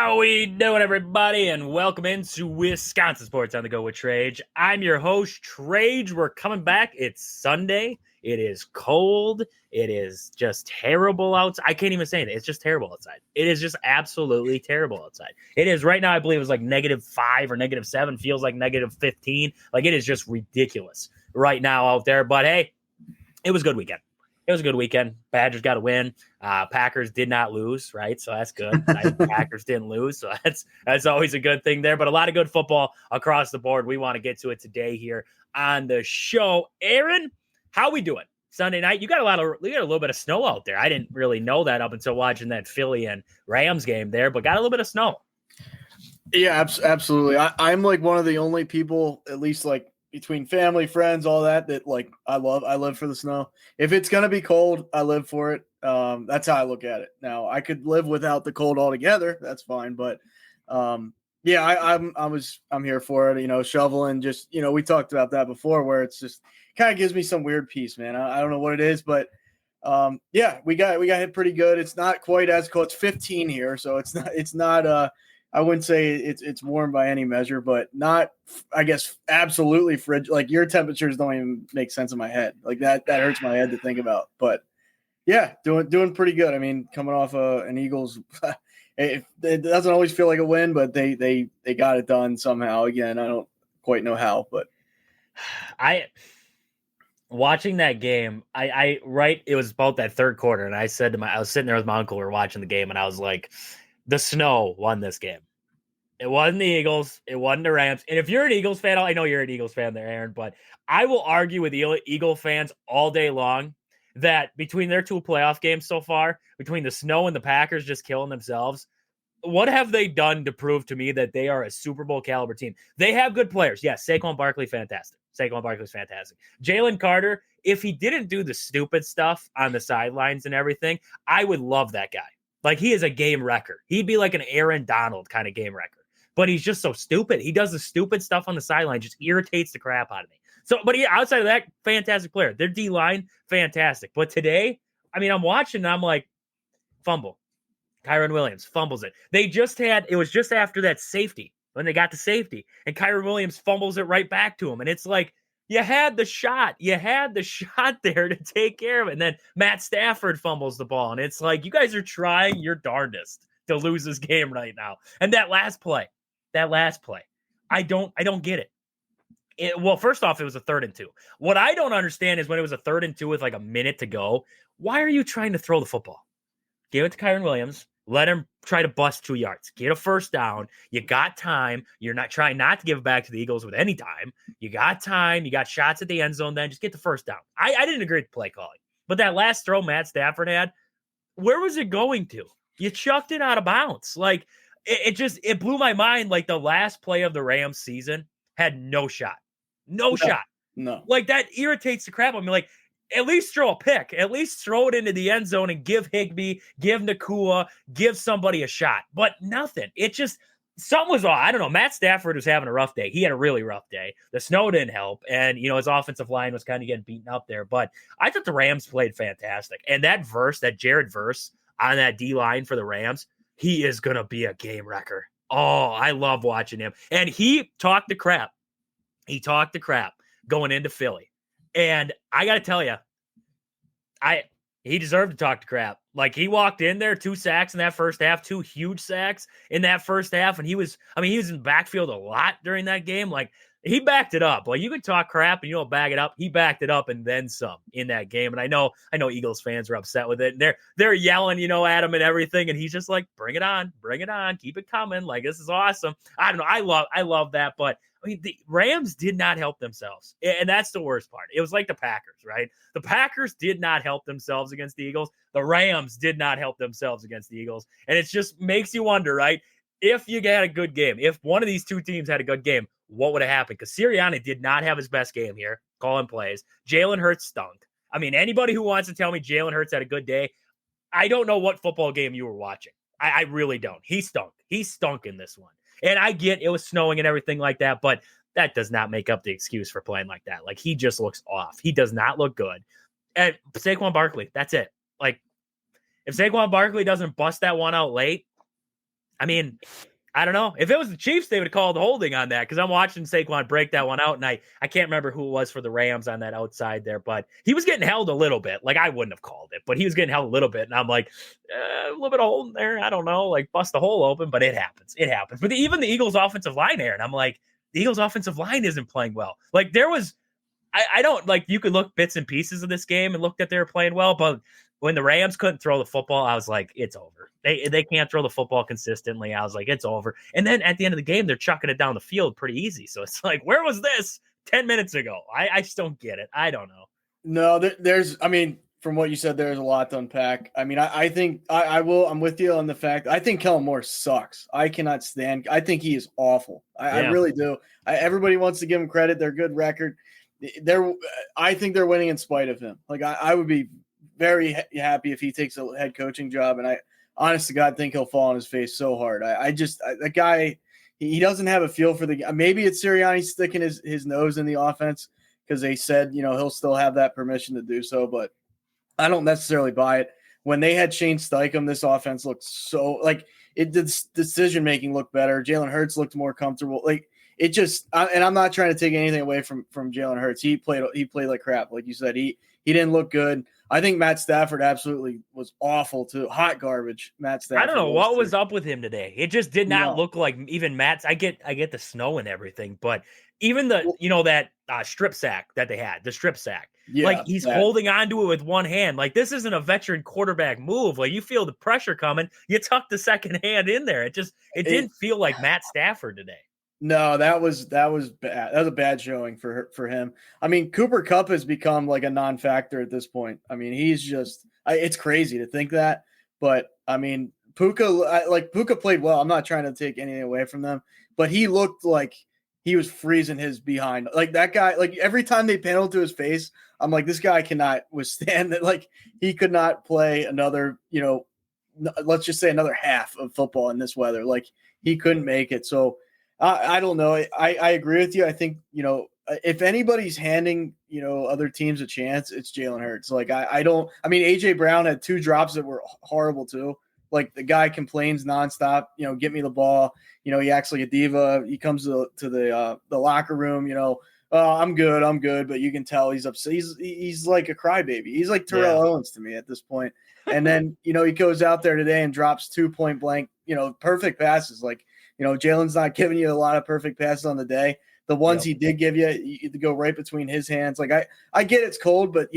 How we doing, everybody? And welcome into Wisconsin Sports on the Go with Trage. I'm your host, Trage. We're coming back. It's Sunday. It is cold. It is just terrible outside. I can't even say it. It's just terrible outside. It is just absolutely terrible outside. It is right now. I believe it's like -5 or -7. Feels like -15. Like it is just ridiculous right now out there. But hey, it was a good weekend. It was a good weekend. Badgers got a win. Packers did not lose, right? So that's good. Packers didn't lose, so that's always a good thing there. But a lot of good football across the board. We want to get to it today here on the show. Aaron, how we doing? Sunday night, you got a little bit of snow out there. I didn't really know that up until watching that Philly and Rams game there, but got a little bit of snow. Yeah, absolutely. I'm like one of the only people, at least like between family, friends, all that like I live for the snow. If it's gonna be cold, I live for it. That's how I look at it. Now I could live without the cold altogether. That's fine. But yeah, I'm here for it. You know, shoveling. Just we talked about that before, where it's just kind of gives me some weird peace, man. I don't know what it is, but yeah, we got hit pretty good. It's not quite as cold. It's 15 here, so it's not. I wouldn't say it's warm by any measure, but not, I guess, absolutely frigid. Like your temperatures don't even make sense in my head. Like that hurts my head to think about. But yeah, doing pretty good. I mean, coming off an Eagles, it doesn't always feel like a win, but they got it done somehow. Again, I don't quite know how, but watching that game, it was about that third quarter, and I was sitting there with my uncle, we were watching the game, and I was like, the snow won this game. It wasn't the Eagles. It wasn't the Rams. And if you're an Eagles fan, I know you're an Eagles fan there, Aaron, but I will argue with Eagle fans all day long that between their two playoff games so far, between the snow and the Packers just killing themselves, what have they done to prove to me that they are a Super Bowl caliber team? They have good players. Yes, Saquon Barkley, fantastic. Saquon Barkley's fantastic. Jalen Carter, if he didn't do the stupid stuff on the sidelines and everything, I would love that guy. Like, he is a game wrecker. He'd be like an Aaron Donald kind of game wrecker. But he's just so stupid. He does the stupid stuff on the sideline, just irritates the crap out of me. So, but outside of that, fantastic player. Their D-line, fantastic. But today, I mean, I'm watching and I'm like, fumble. Kyren Williams fumbles it. It was just after that safety, when they got to safety, and Kyren Williams fumbles it right back to him. And it's like, you had the shot. You had the shot there to take care of it. And then Matt Stafford fumbles the ball. And it's like, you guys are trying your darndest to lose this game right now. And that last play, I don't get it. Well, first off, it was a 3rd and 2. What I don't understand is when it was a 3rd and 2 with like a minute to go, why are you trying to throw the football? Give it to Kyren Williams. Let him try to bust 2 yards. Get a first down. You got time. You're not trying not to give it back to the Eagles with any time. You got time. You got shots at the end zone. Then just get the first down. I didn't agree with the play calling. But that last throw Matt Stafford had, where was it going to? You chucked it out of bounds. Like, it blew my mind. Like, the last play of the Rams season had no shot. No shot. No. Like, that irritates the crap out of me. Like, at least throw a pick. At least throw it into the end zone and give Higbee, give Nakua, give somebody a shot. But nothing. It just, something was off. I don't know. Matt Stafford was having a rough day. He had a really rough day. The snow didn't help. And, his offensive line was kind of getting beaten up there. But I thought the Rams played fantastic. And that Jared Verse on that D-line for the Rams, he is going to be a game wrecker. Oh, I love watching him. And he talked the crap. Going into Philly. And I got to tell you, he deserved to talk to crap. Like, he walked in there, 2 sacks in that first half, 2 huge sacks in that first half. And he was in the backfield a lot during that game. Like, he backed it up. Like, you could talk crap and you don't back it up. He backed it up and then some in that game. And I know Eagles fans are upset with it. And they're yelling, at him and everything. And he's just like, bring it on, keep it coming. Like, this is awesome. I don't know. I love that. But I mean, the Rams did not help themselves. And that's the worst part. It was like the Packers, right? The Packers did not help themselves against the Eagles. The Rams did not help themselves against the Eagles. And it just makes you wonder, right? If you had a good game, if one of these two teams had a good game, what would have happened? Because Sirianni did not have his best game here, calling plays. Jalen Hurts stunk. I mean, anybody who wants to tell me Jalen Hurts had a good day, I don't know what football game you were watching. I really don't. He stunk. He stunk in this one. And I get it was snowing and everything like that, but that does not make up the excuse for playing like that. Like, he just looks off. He does not look good. And Saquon Barkley, that's it. Like, if Saquon Barkley doesn't bust that one out late, I mean, I don't know. If it was the Chiefs, they would have called holding on that because I'm watching Saquon break that one out, and I can't remember who it was for the Rams on that outside there, but he was getting held a little bit. Like, I wouldn't have called it, but he was getting held a little bit, and I'm like, a little bit of holding there. I don't know, like bust the hole open, but it happens. It happens. But even the Eagles' offensive line, Aaron, I'm like, the Eagles' offensive line isn't playing well. Like, there was, I don't like, you could look bits and pieces of this game and look that they were playing well, but when the Rams couldn't throw the football, I was like, it's over. They can't throw the football consistently. I was like, it's over. And then at the end of the game, they're chucking it down the field pretty easy. So it's like, where was this 10 minutes ago? I just don't get it. I don't know. No, there's, I mean, from what you said, there's a lot to unpack. I mean, I think I'm with you on the fact, I think Kellen Moore sucks. I cannot stand, I think he is awful. I really do. Everybody wants to give him credit. They're good record. I think they're winning in spite of him. Like, I would be very happy if he takes a head coaching job. And I, honest to God, think he'll fall on his face so hard. The guy, he doesn't have a feel for the, maybe it's Sirianni sticking his nose in the offense because they said, he'll still have that permission to do so, but I don't necessarily buy it. When they had Shane Steichen, this offense looked so like it did, decision-making looked better. Jalen Hurts looked more comfortable. Like, it just, and I'm not trying to take anything away from Jalen Hurts. He played like crap. Like you said, he didn't look good. I think Matt Stafford absolutely was awful too. Hot garbage. Matt Stafford. I don't know what was up with him today. It just did not look like even Matt's. I get the snow and everything, but even that strip sack that they had, the strip sack. Yeah, like he's holding on to it with one hand. Like, this isn't a veteran quarterback move. Like, you feel the pressure coming, you tuck the second hand in there. It didn't feel like Matt Stafford today. No, that was bad. That was a bad showing for her, I mean, Cooper Kupp has become like a non-factor at this point. I mean, he's just it's crazy to think that, but I mean, Puka played well. I'm not trying to take anything away from them, but he looked like he was freezing his behind. Like, that guy, like every time they paneled to his face, I'm like, this guy cannot withstand that. Like, he could not play another, let's just say another half of football in this weather. Like, he couldn't make it. So I don't know. I agree with you. I think, if anybody's handing, other teams a chance, it's Jalen Hurts. Like, I mean, AJ Brown had 2 drops that were horrible too. Like, the guy complains nonstop, get me the ball. He acts like a diva. He comes to the locker room, oh, I'm good. But you can tell he's upset. He's like a crybaby. He's like Terrell Owens to me at this point. And then, he goes out there today and drops 2 point blank, perfect passes. Like, Jalen's not giving you a lot of perfect passes on the day. The ones he did give you go right between his hands. Like, I get it's cold, but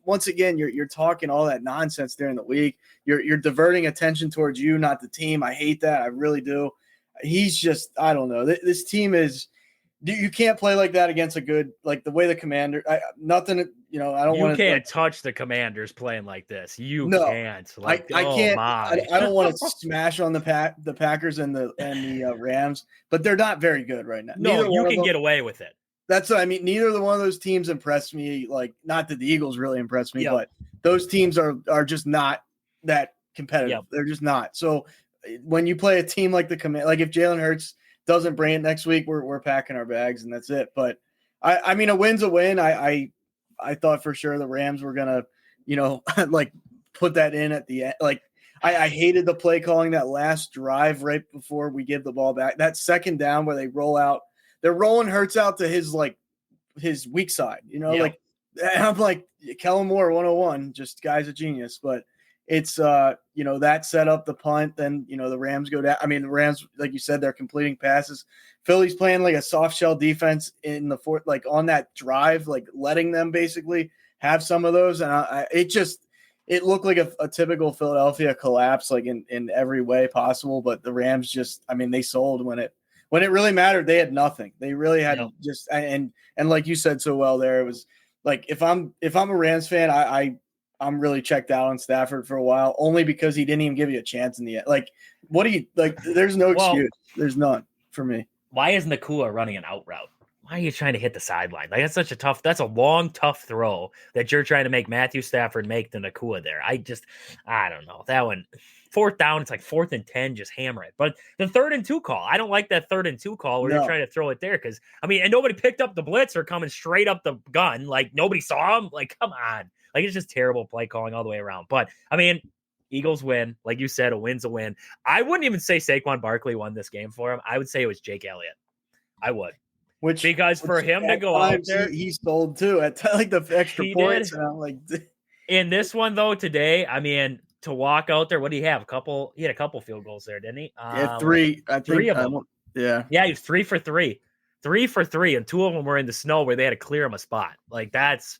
once again, you're talking all that nonsense during the week. You're diverting attention towards you, not the team. I hate that. I really do. He's just, I don't know. This team is, you can't play like that against a good, like the way the Commander, I don't want to. You can't touch the Commanders playing like this. You can't. Like, I can't. I don't want to smash on the Packers and the Rams, but they're not very good right now. No, you can get away with it. That's what I mean. Neither one of those teams impressed me. Like, not that the Eagles really impressed me, but those teams are just not that competitive. Yep. They're just not. So when you play a team like the Command, like if Jalen Hurts doesn't bring it next week, we're packing our bags and that's it. But I mean, a win's a win. I thought for sure the Rams were gonna, like put that in at the end. Like, I hated the play calling that last drive right before we give the ball back. That second down where they roll out, they're rolling Hurts out to his weak side, like, and I'm like, Kellen Moore 101, just guy's a genius. But it's that set up the punt. Then the Rams go down. I mean, the Rams, like you said, they're completing passes. Philly's playing like a soft shell defense in the fourth, like on that drive, like letting them basically have some of those. And it looked like a typical Philadelphia collapse, like in every way possible. But the Rams just, I mean, they sold when it really mattered. They had nothing. They really had just, and like you said so well there, it was like, if I'm a Rams fan, I'm really checked out on Stafford for a while, only because he didn't even give you a chance in the end. Like, what do you like? There's no excuse. There's none for me. Why isn't Nakua running an out route? Why are you trying to hit the sideline? Like, that's a long, tough throw that you're trying to make Matthew Stafford make to Nakua there. I don't know. That one, 4th down, it's like 4th and 10, just hammer it. But the 3rd and 2 call, I don't like that 3rd and 2 call where you're trying to throw it there. Cause I mean, and nobody picked up the blitz or coming straight up the gun. Like, nobody saw him. Like, come on. Like, it's just terrible play calling all the way around. But I mean, Eagles win. Like you said, a win's a win. I wouldn't even say Saquon Barkley won this game for him. I would say it was Jake Elliott. I would. Because for him to go out there, he sold too at like the extra points. Did. And I'm like, in this one though today, I mean, to walk out there, what do you have? He had a couple field goals there, didn't he? Yeah, three. I think 3 of them. Yeah, he was 3 for 3, 3 for 3, and 2 of them were in the snow where they had to clear him a spot. Like that's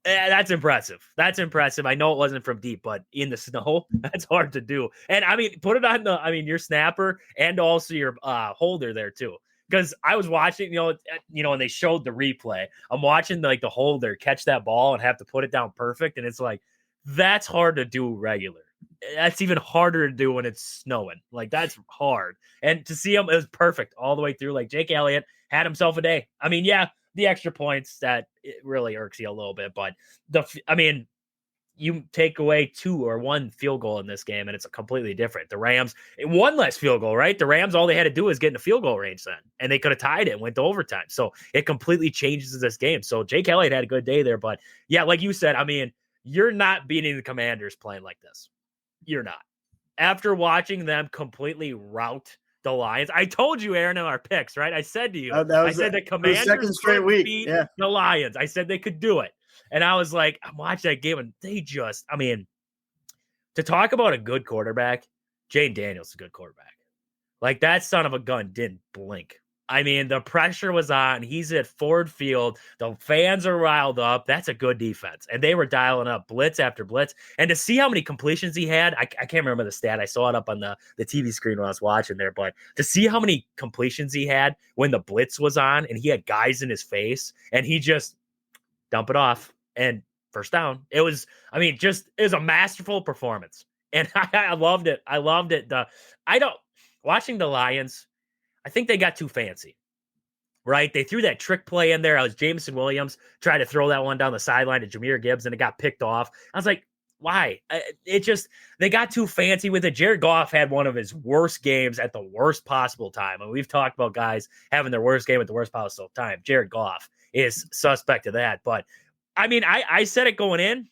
impressive. That's impressive. I know it wasn't from deep, but in the snow, that's hard to do. And I mean, put it on your snapper and also your holder there too. Because I was watching, and they showed the replay. I'm watching the holder catch that ball and have to put it down perfect, and it's like that's hard to do regular. That's even harder to do when it's snowing. Like that's hard. And to see him, it was perfect all the way through. Like Jake Elliott had himself a day. I mean, yeah, the extra points that it really irks you a little bit, but you take away 2 or 1 field goal in this game, and it's completely different. The Rams, 1 less field goal, right? The Rams, all they had to do was get in the field goal range then, and they could have tied it and went to overtime. So it completely changes this game. So Jake Elliott had a good day there, but yeah, like you said, I mean, you're not beating the Commanders playing like this. You're not. After watching them completely rout the Lions, I told you, Aaron, in our picks, right? I said to you, I said the Commanders second straight week beat the Lions. I said they could do it. And I was like, I'm watching that game, and they just, I mean, to talk about a good quarterback, Jane Daniels is a good quarterback. Like, that son of a gun didn't blink. I mean, the pressure was on. He's at Ford Field. The fans are riled up. That's a good defense. And they were dialing up blitz after blitz. And to see how many completions he had, I can't remember the stat. I saw it up on the TV screen when I was watching there. But to see how many completions he had when the blitz was on and he had guys in his face and he just dump it off and first down. It was a masterful performance. And I loved it. I loved it. Watching the Lions, I think they got too fancy, right? They threw that trick play in there. I was Jameson Williams tried to throw that one down the sideline to Jahmyr Gibbs, and it got picked off. I was like, why? They got too fancy with it. Jared Goff had one of his worst games at the worst possible time. And we've talked about guys having their worst game at the worst possible time. Jared Goff is suspect of that. But, I mean, I said it going in,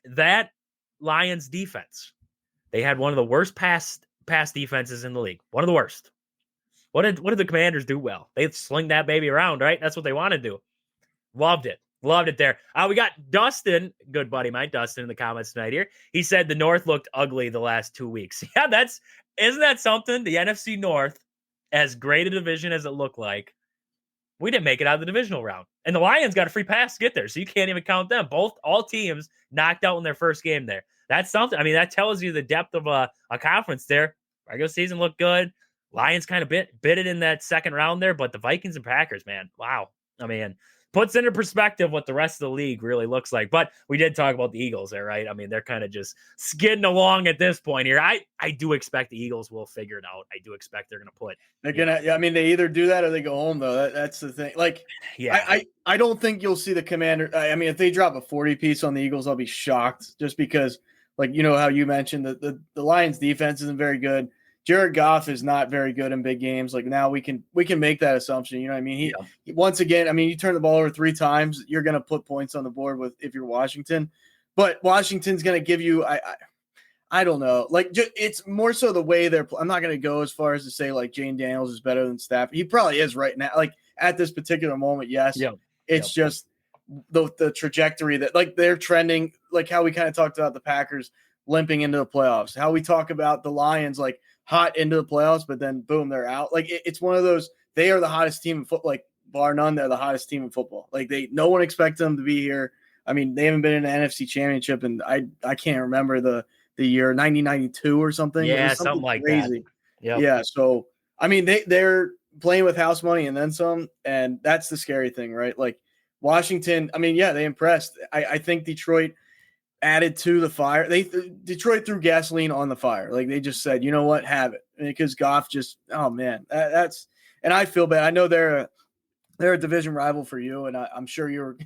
that Lions defense, they had one of the worst pass defenses in the league. One of the worst. What did the Commanders do well? They sling that baby around, right? That's what they want to do. Loved it. Loved it there. We got Dustin, good buddy mine, Dustin, in the comments tonight here. He said the North looked ugly the last 2 weeks. Yeah, isn't that something? The NFC North, as great a division as it looked like, we didn't make it out of the divisional round. And the Lions got a free pass to get there, so you can't even count them. All teams knocked out in their first game there. That's something. I mean, that tells you the depth of a conference there. Regular season looked good. Lions kind of bit it in that second round there, but the Vikings and Packers, man, wow. I mean, puts into perspective what the rest of the league really looks like. But we did talk about the Eagles there, right? I mean, they're kind of just skidding along at this point here. I do expect the Eagles will figure it out. I do expect they're going to put. They're going to, I mean, they either do that or they go home, though. That's the thing. Like, yeah, I don't think you'll see the Commander. I mean, if they drop a 40 piece on the Eagles, I'll be shocked just because, like, you know how you mentioned that the Lions defense isn't very good. Jared Goff is not very good in big games. Like now we can make that assumption. You know what I mean? He once again, I mean, you turn the ball over 3 times, you're going to put points on the board if you're Washington, but Washington's going to give you, I don't know. Like it's more so the way I'm not going to go as far as to say like Jane Daniels is better than Stafford. He probably is right now. Like at this particular moment. Yes. Yep. It's just the trajectory that like they're trending, like how we kind of talked about the Packers limping into the playoffs, how we talk about the Lions, like hot into the playoffs, but then boom, they're out. Like it's one of those, they are the hottest team in football, like bar none, they're the hottest team in football. Like no one expects them to be here. I mean, they haven't been in an NFC championship and I can't remember the year 1992 or something. Yeah, something like crazy. That. Yep. Yeah. So, I mean, they're playing with house money and then some, and that's the scary thing, right? Like Washington, I mean, yeah, they impressed. I think Detroit added to the fire. Detroit threw gasoline on the fire. Like they just said, you know what, have it. Because Goff just, oh man, that's, and I feel bad. I know they're a division rival for you, and I'm sure you're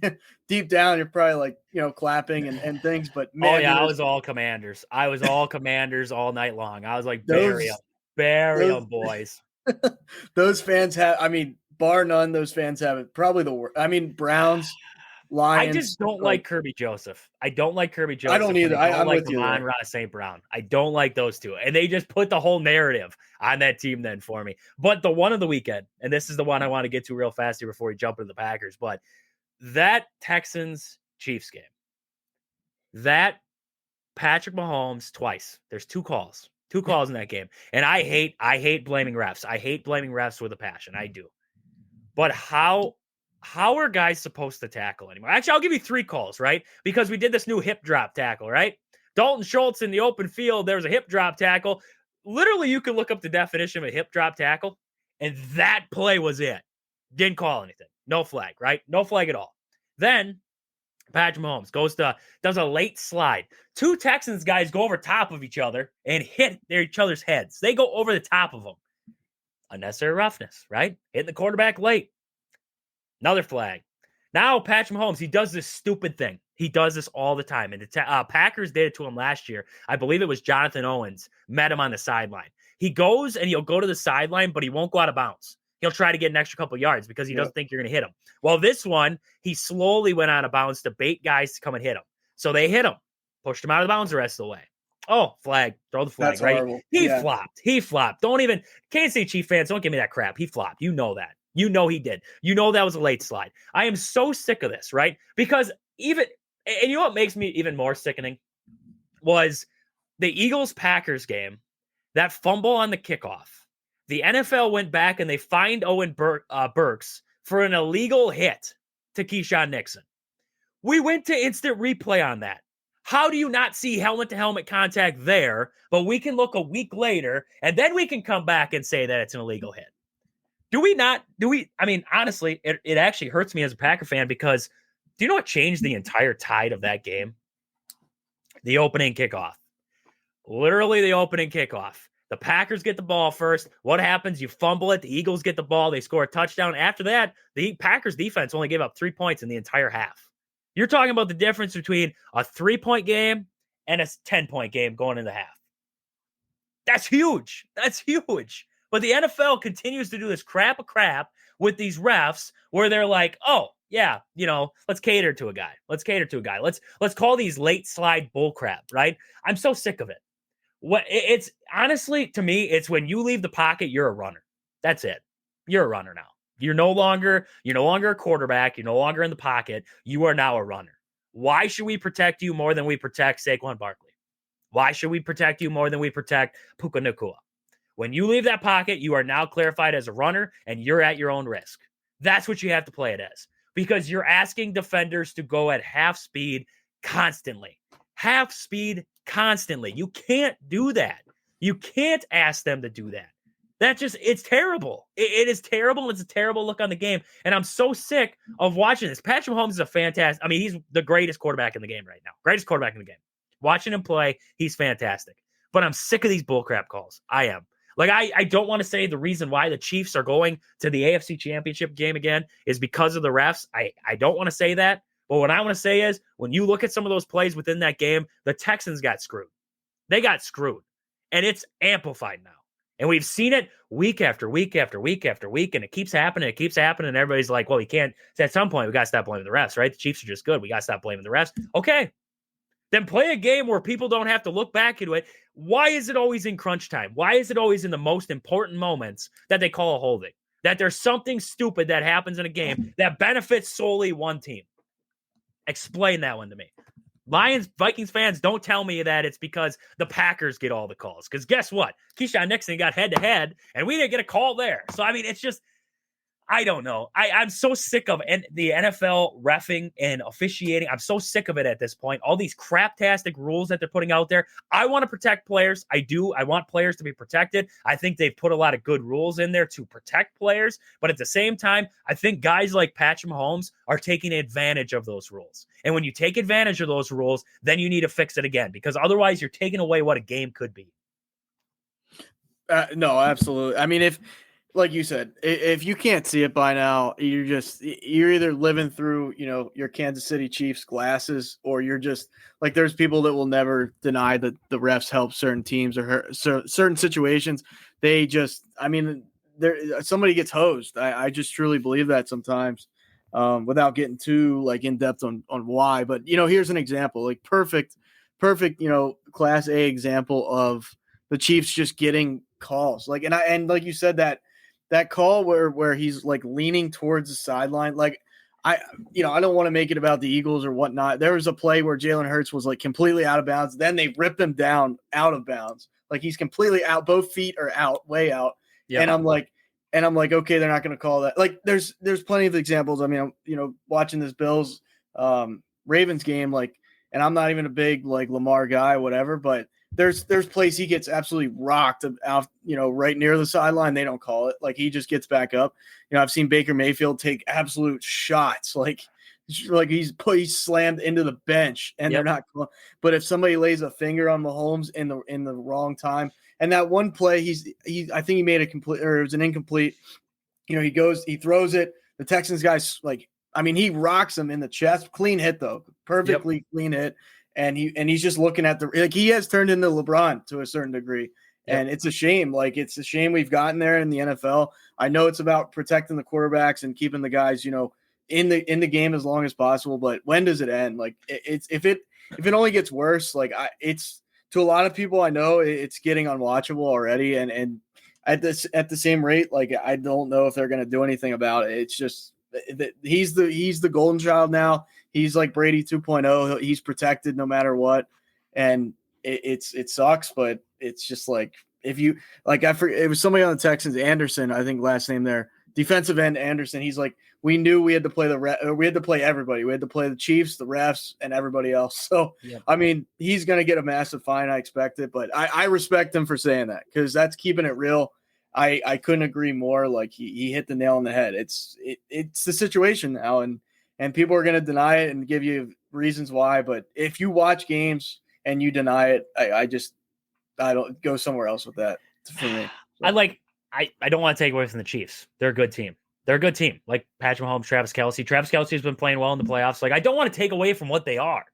deep down, you're probably like, you know, clapping and things. But man, oh yeah, I was all Commanders. I was all Commanders all night long. I was like, bury them, boys. Those fans have, I mean, bar none, those fans have it. Probably the worst. I mean, Browns. I Lions. just don't like Kirby Joseph. I don't like Kirby Joseph. I don't either. I don't I'm like with you Ramon there. Ra St. Brown. I don't like those two. And they just put the whole narrative on that team then for me. But the one of the weekend, and this is the one I want to get to real fast here before we jump into the Packers, but that Texans-Chiefs game, that Patrick Mahomes twice. There's two calls in that game. And I hate blaming refs. I hate blaming refs with a passion. I do. But how are guys supposed to tackle anymore? Actually, I'll give you 3 calls, right? Because we did this new hip drop tackle, right? Dalton Schultz in the open field, there was a hip drop tackle. Literally, you can look up the definition of a hip drop tackle, and that play was it. Didn't call anything. No flag, right? No flag at all. Then Patrick Mahomes does a late slide. 2 Texans guys go over top of each other and hit each other's heads. They go over the top of them. Unnecessary roughness, right? Hitting the quarterback late. Another flag. Now Patrick Mahomes, he does this stupid thing. He does this all the time. And the Packers did it to him last year. I believe it was Jonathan Owens met him on the sideline. He goes and he'll go to the sideline, but he won't go out of bounds. He'll try to get an extra couple yards because he doesn't think you're going to hit him. Well, this one, he slowly went out of bounds to bait guys to come and hit him. So they hit him, pushed him out of bounds the rest of the way. Oh, flag. Throw the flag, That's right? horrible. He flopped. Kansas City Chief fans, don't give me that crap. He flopped. You know that. You know he did. You know that was a late slide. I am so sick of this, right? Because and you know what makes me even more sickening was the Eagles-Packers game, that fumble on the kickoff. The NFL went back and they fined Owen Burks for an illegal hit to Keyshawn Nixon. We went to instant replay on that. How do you not see helmet-to-helmet contact there, but we can look a week later, and then we can come back and say that it's an illegal hit? I mean, honestly, it actually hurts me as a Packer fan because do you know what changed the entire tide of that game? The opening kickoff. Literally the opening kickoff. The Packers get the ball first. What happens? You fumble it. The Eagles get the ball. They score a touchdown. After that, the Packers defense only gave up 3 points in the entire half. You're talking about the difference between a 3-point game and a 10-point game going into half. That's huge. That's huge. But the NFL continues to do this crap with these refs where they're like, oh, yeah, let's cater to a guy. Let's call these late slide bull crap, right? I'm so sick of it. It's honestly, to me, it's when you leave the pocket, you're a runner. That's it. You're a runner now. You're no longer a quarterback. You're no longer in the pocket. You are now a runner. Why should we protect you more than we protect Saquon Barkley? Why should we protect you more than we protect Puka Nacua? When you leave that pocket, you are now clarified as a runner, and you're at your own risk. That's what you have to play it as, because you're asking defenders to go at half speed constantly. Half speed constantly. You can't do that. You can't ask them to do that. It's terrible. It is terrible. It's a terrible look on the game. And I'm so sick of watching this. Patrick Mahomes is a fantastic, he's the greatest quarterback in the game right now. Greatest quarterback in the game. Watching him play, he's fantastic. But I'm sick of these bullcrap calls. I am. Like, I don't want to say the reason why the Chiefs are going to the AFC Championship game again is because of the refs. I don't want to say that. But what I want to say is when you look at some of those plays within that game, the Texans got screwed. They got screwed. And it's amplified now. And we've seen it week after week after week after week. And it keeps happening. And everybody's like, well, we can't. At some point, we got to stop blaming the refs, right? The Chiefs are just good. We got to stop blaming the refs. Okay. Then play a game where people don't have to look back into it. Why is it always in crunch time? Why is it always in the most important moments that they call a holding? That there's something stupid that happens in a game that benefits solely one team. Explain that one to me. Vikings fans, don't tell me that it's because the Packers get all the calls. Because guess what? Keyshawn Nixon got head-to-head, and we didn't get a call there. So, it's just, I don't know. I'm so sick of the NFL reffing and officiating. I'm so sick of it at this point. All these craptastic rules that they're putting out there. I want to protect players. I do. I want players to be protected. I think they've put a lot of good rules in there to protect players. But at the same time, I think guys like Patrick Mahomes are taking advantage of those rules. And when you take advantage of those rules, then you need to fix it again. Because otherwise, you're taking away what a game could be. No, absolutely. Like you said, if you can't see it by now, you're either living through, your Kansas City Chiefs glasses, or you're just like, there's people that will never deny that the refs help certain teams or certain situations. They just, somebody gets hosed. I just truly believe that sometimes. without getting too like in depth on why. But here's an example, like perfect, class A example of the Chiefs just getting calls. Like and like you said, that call where he's like leaning towards the sideline, like I don't want to make it about the Eagles or whatnot. There was a play where Jalen Hurts was like completely out of bounds. Then they ripped him down out of bounds. Like he's completely out. Both feet are out, way out. Yep. And I'm like, okay, they're not going to call that. Like there's plenty of examples. I mean, I'm, watching this Bills Ravens game, like, and I'm not even a big like Lamar guy, whatever, but there's plays he gets absolutely rocked out, right near the sideline. They don't call it. Like he just gets back up. I've seen Baker Mayfield take absolute shots, like he's slammed into the bench, and they're not. But if somebody lays a finger on Mahomes in the wrong time, and that one play, I think he made a complete, or it was an incomplete. He throws it. The Texans guys, like, I mean, he rocks him in the chest. Clean hit though, perfectly clean hit. And he's just looking at he has turned into LeBron to a certain degree. And it's a shame. Like, it's a shame we've gotten there in the NFL. I know it's about protecting the quarterbacks and keeping the guys, in the game as long as possible. But when does it end? Like, if it only gets worse, like it's to a lot of people I know, it's getting unwatchable already. And at the same rate, like I don't know if they're going to do anything about it. It's just he's the golden child now. He's like Brady 2.0. He's protected no matter what, and it sucks, but it's just like if you like I forget, it was somebody on the Texans, Anderson, I think last name there, defensive end Anderson. He's like, we knew we had to play we had to play everybody. We had to play the Chiefs, the refs, and everybody else. So I mean, he's gonna get a massive fine. I expect it, but I respect him for saying that because that's keeping it real. I couldn't agree more. Like he hit the nail on the head. It's the situation now, and people are going to deny it and give you reasons why. But if you watch games and you deny it, I don't go somewhere else with that for me. So. I don't want to take away from the Chiefs. They're a good team. They're a good team. Like Patrick Mahomes, Travis Kelce. Travis Kelce has been playing well in the playoffs. Like I don't want to take away from what they are.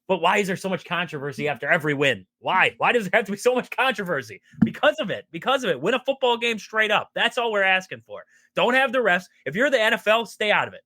But why is there so much controversy after every win? Why? Why does there have to be so much controversy? Because of it. Win a football game straight up. That's all we're asking for. Don't have the refs. If you're the NFL, stay out of it.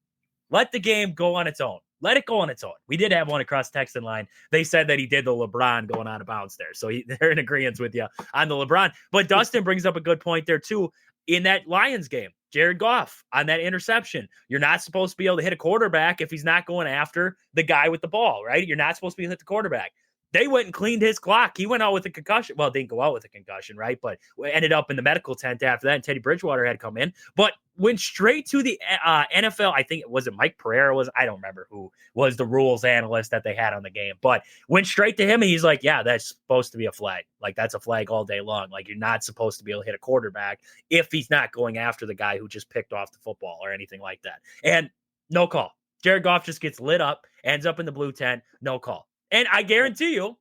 Let the game go on its own. Let it go on its own. We did have one across the Texan line. They said that he did the LeBron going out of bounds there. So they're in agreement with you on the LeBron. But Dustin brings up a good point there too. In that Lions game, Jared Goff on that interception. You're not supposed to be able to hit a quarterback if he's not going after the guy with the ball, right? You're not supposed to be able to hit the quarterback. They went and cleaned his clock. He went out with a concussion. Well, didn't go out with a concussion, right? But ended up in the medical tent after that, and Teddy Bridgewater had come in. But went straight to the NFL. I think it was Mike Pereira I don't remember who was the rules analyst that they had on the game, but went straight to him, and he's like, yeah, that's supposed to be a flag. Like, that's a flag all day long. Like, you're not supposed to be able to hit a quarterback if he's not going after the guy who just picked off the football or anything like that. And no call. Jared Goff just gets lit up, ends up in the blue tent, no call. And I guarantee you,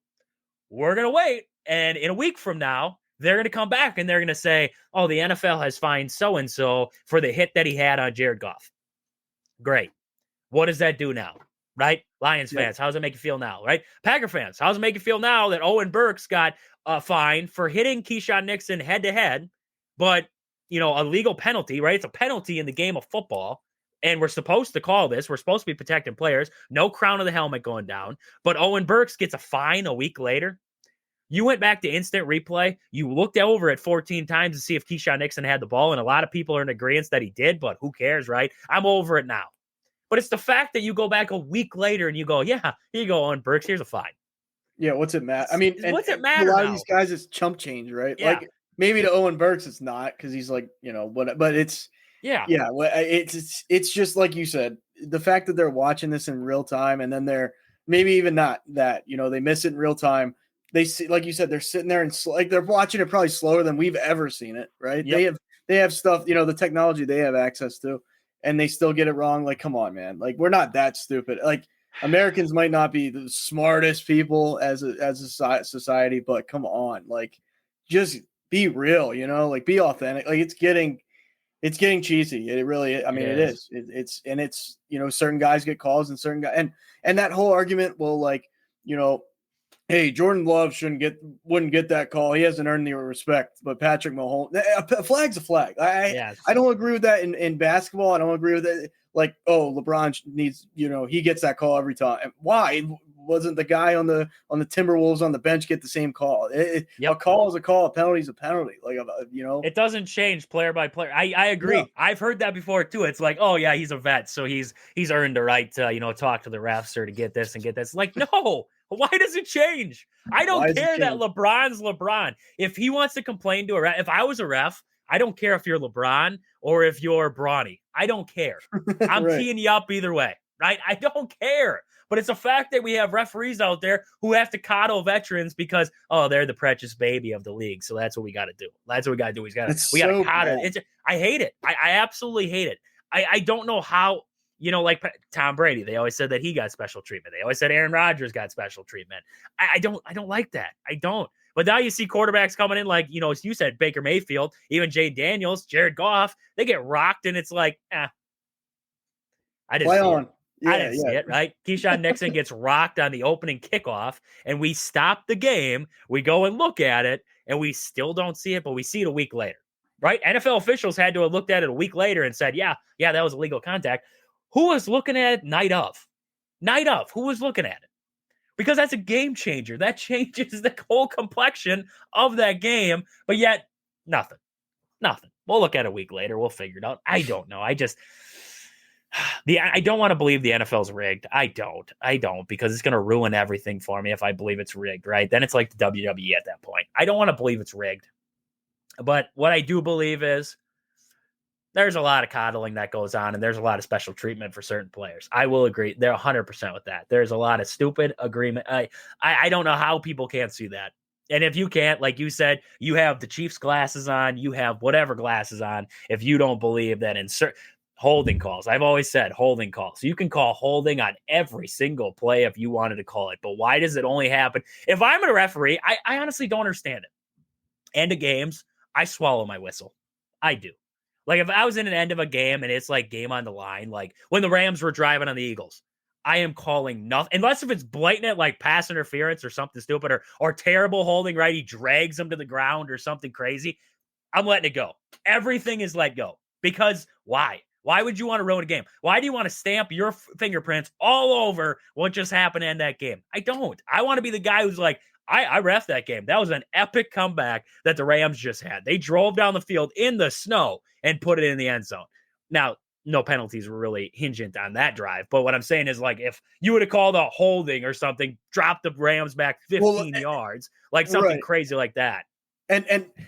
we're going to wait. And in a week from now, they're going to come back and they're going to say, oh, the NFL has fined so-and-so for the hit that he had on Jared Goff. Great. What does that do now? Right? Lions fans, how does it make you feel now? Right? Packer fans, how does it make you feel now that Owen Burks got a fine for hitting Keyshawn Nixon head-to-head, but, a legal penalty, right? It's a penalty in the game of football. And we're supposed to call this. We're supposed to be protecting players. No crown of the helmet going down. But Owen Burks gets a fine a week later. You went back to instant replay. You looked over it 14 times to see if Keyshawn Nixon had the ball. And a lot of people are in agreement that he did, but who cares, right? I'm over it now. But it's the fact that you go back a week later and you go, yeah, here you go, Owen Burks. Here's a fine. Yeah, what's it matter? I mean, what's it matter? A lot of these guys, it's chump change, right? Yeah. Like maybe to Owen Burks, it's not because he's like, but it's. Yeah. It's just like you said, the fact that they're watching this in real time and then they're maybe even not that, they miss it in real time. They see, like you said, they're sitting there and like they're watching it probably slower than we've ever seen it. Right. Yep. They have stuff, the technology they have access to, and they still get it wrong. Like, come on, man. Like, we're not that stupid. Like, Americans might not be the smartest people as a society, but come on, like, just be real, like be authentic. Like, it's getting cheesy. It really, I mean, it is. It's certain guys get calls and certain guys, and that whole argument will, like, Hey, Jordan Love wouldn't get that call. He hasn't earned the respect. But Patrick Mahomes, a flag's a flag. I Yes. don't agree with that in basketball. I don't agree with it. Like, oh, LeBron needs, he gets that call every time. Why wasn't the guy on the Timberwolves on the bench get the same call? A call is a call. A penalty is a penalty. Like, It doesn't change player by player. I agree. Yeah. I've heard that before too. It's like, oh yeah, he's a vet, so he's earned the right to talk to the refs or to get this and get this. Like, no, why does it change? I don't care that LeBron's LeBron. If he wants to complain to a ref, if I was a ref, I don't care if you're LeBron or if you're Bronny. I don't care. I'm Right. teeing you up either way, right? I don't care. But it's a fact that we have referees out there who have to coddle veterans because, oh, they're the precious baby of the league. So that's what we got to do. That's what we got to do. We got to coddle it. I hate it. I absolutely hate it. I don't know how, like Tom Brady, they always said that he got special treatment. They always said Aaron Rodgers got special treatment. I don't like that. I don't. But now you see quarterbacks coming in like, as you said, Baker Mayfield, even Jay Daniels, Jared Goff, they get rocked and it's like, I didn't see it. I didn't see it, right? Keyshawn Nixon gets rocked on the opening kickoff, and we stop the game. We go and look at it, and we still don't see it, but we see it a week later, right? NFL officials had to have looked at it a week later and said, yeah, that was illegal contact. Who was looking at it night of? Night of. Who was looking at it? Because that's a game changer. That changes the whole complexion of that game, but yet nothing. We'll look at it a week later. We'll figure it out. I don't know. I don't want to believe the NFL's rigged. I don't because it's going to ruin everything for me if I believe it's rigged, right? Then it's like the WWE at that point. I don't want to believe it's rigged. But what I do believe is there's a lot of coddling that goes on and there's a lot of special treatment for certain players. I will agree. They're 100% with that. There's a lot of stupid agreement. I don't know how people can't see that. And if you can't, like you said, you have the Chiefs glasses on, you have whatever glasses on. If you don't believe that in certain holding calls. I've always said holding calls. You can call holding on every single play if you wanted to call it. But why does it only happen? If I'm a referee, I honestly don't understand it. End of games, I swallow my whistle. I do. Like if I was in an end of a game and it's like game on the line, like when the Rams were driving on the Eagles, I am calling nothing. Unless if it's blatant like pass interference or something stupid or terrible holding, right? He drags him to the ground or something crazy. I'm letting it go. Everything is let go. Because why? Why would you want to ruin a game? Why do you want to stamp your fingerprints all over what just happened in that game? I don't. I want to be the guy who's like, I ref that game. That was an epic comeback that the Rams just had. They drove down the field in the snow and put it in the end zone. Now, no penalties were really hingent on that drive. But what I'm saying is, like, if you would have called a holding or something, drop the Rams back 15 yards, like something crazy like that. And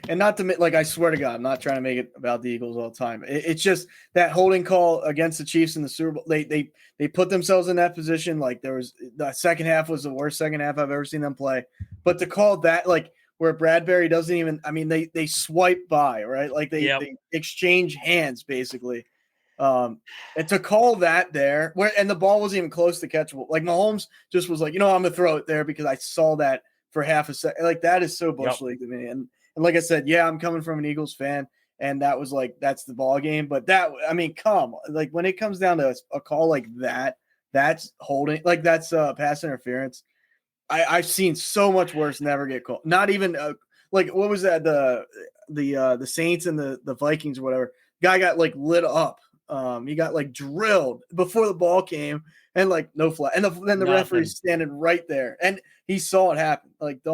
not to like, I swear to God, I'm not trying to make it about the Eagles all the time. It's just that holding call against the Chiefs in the Super Bowl. They put themselves in that position. Like the second half was the worst second half I've ever seen them play. But to call that, like where Bradbury doesn't even, I mean, they swipe by, right? Like they exchange hands basically. And to call that there, and the ball wasn't even close to catchable. Like Mahomes just was like, I'm gonna throw it there because I saw that for half a second. Like that is so bush league to me. And like I said, I'm coming from an Eagles fan, and that was like that's the ball game. But come like when it comes down to a call like that, that's holding, like that's pass interference. I've seen so much worse never get called. Not even like what was that the Saints and the Vikings or whatever. Guy got like lit up. He got like drilled before the ball came. And like no flag, and then the referee's standing right there, and he saw it happen. Like they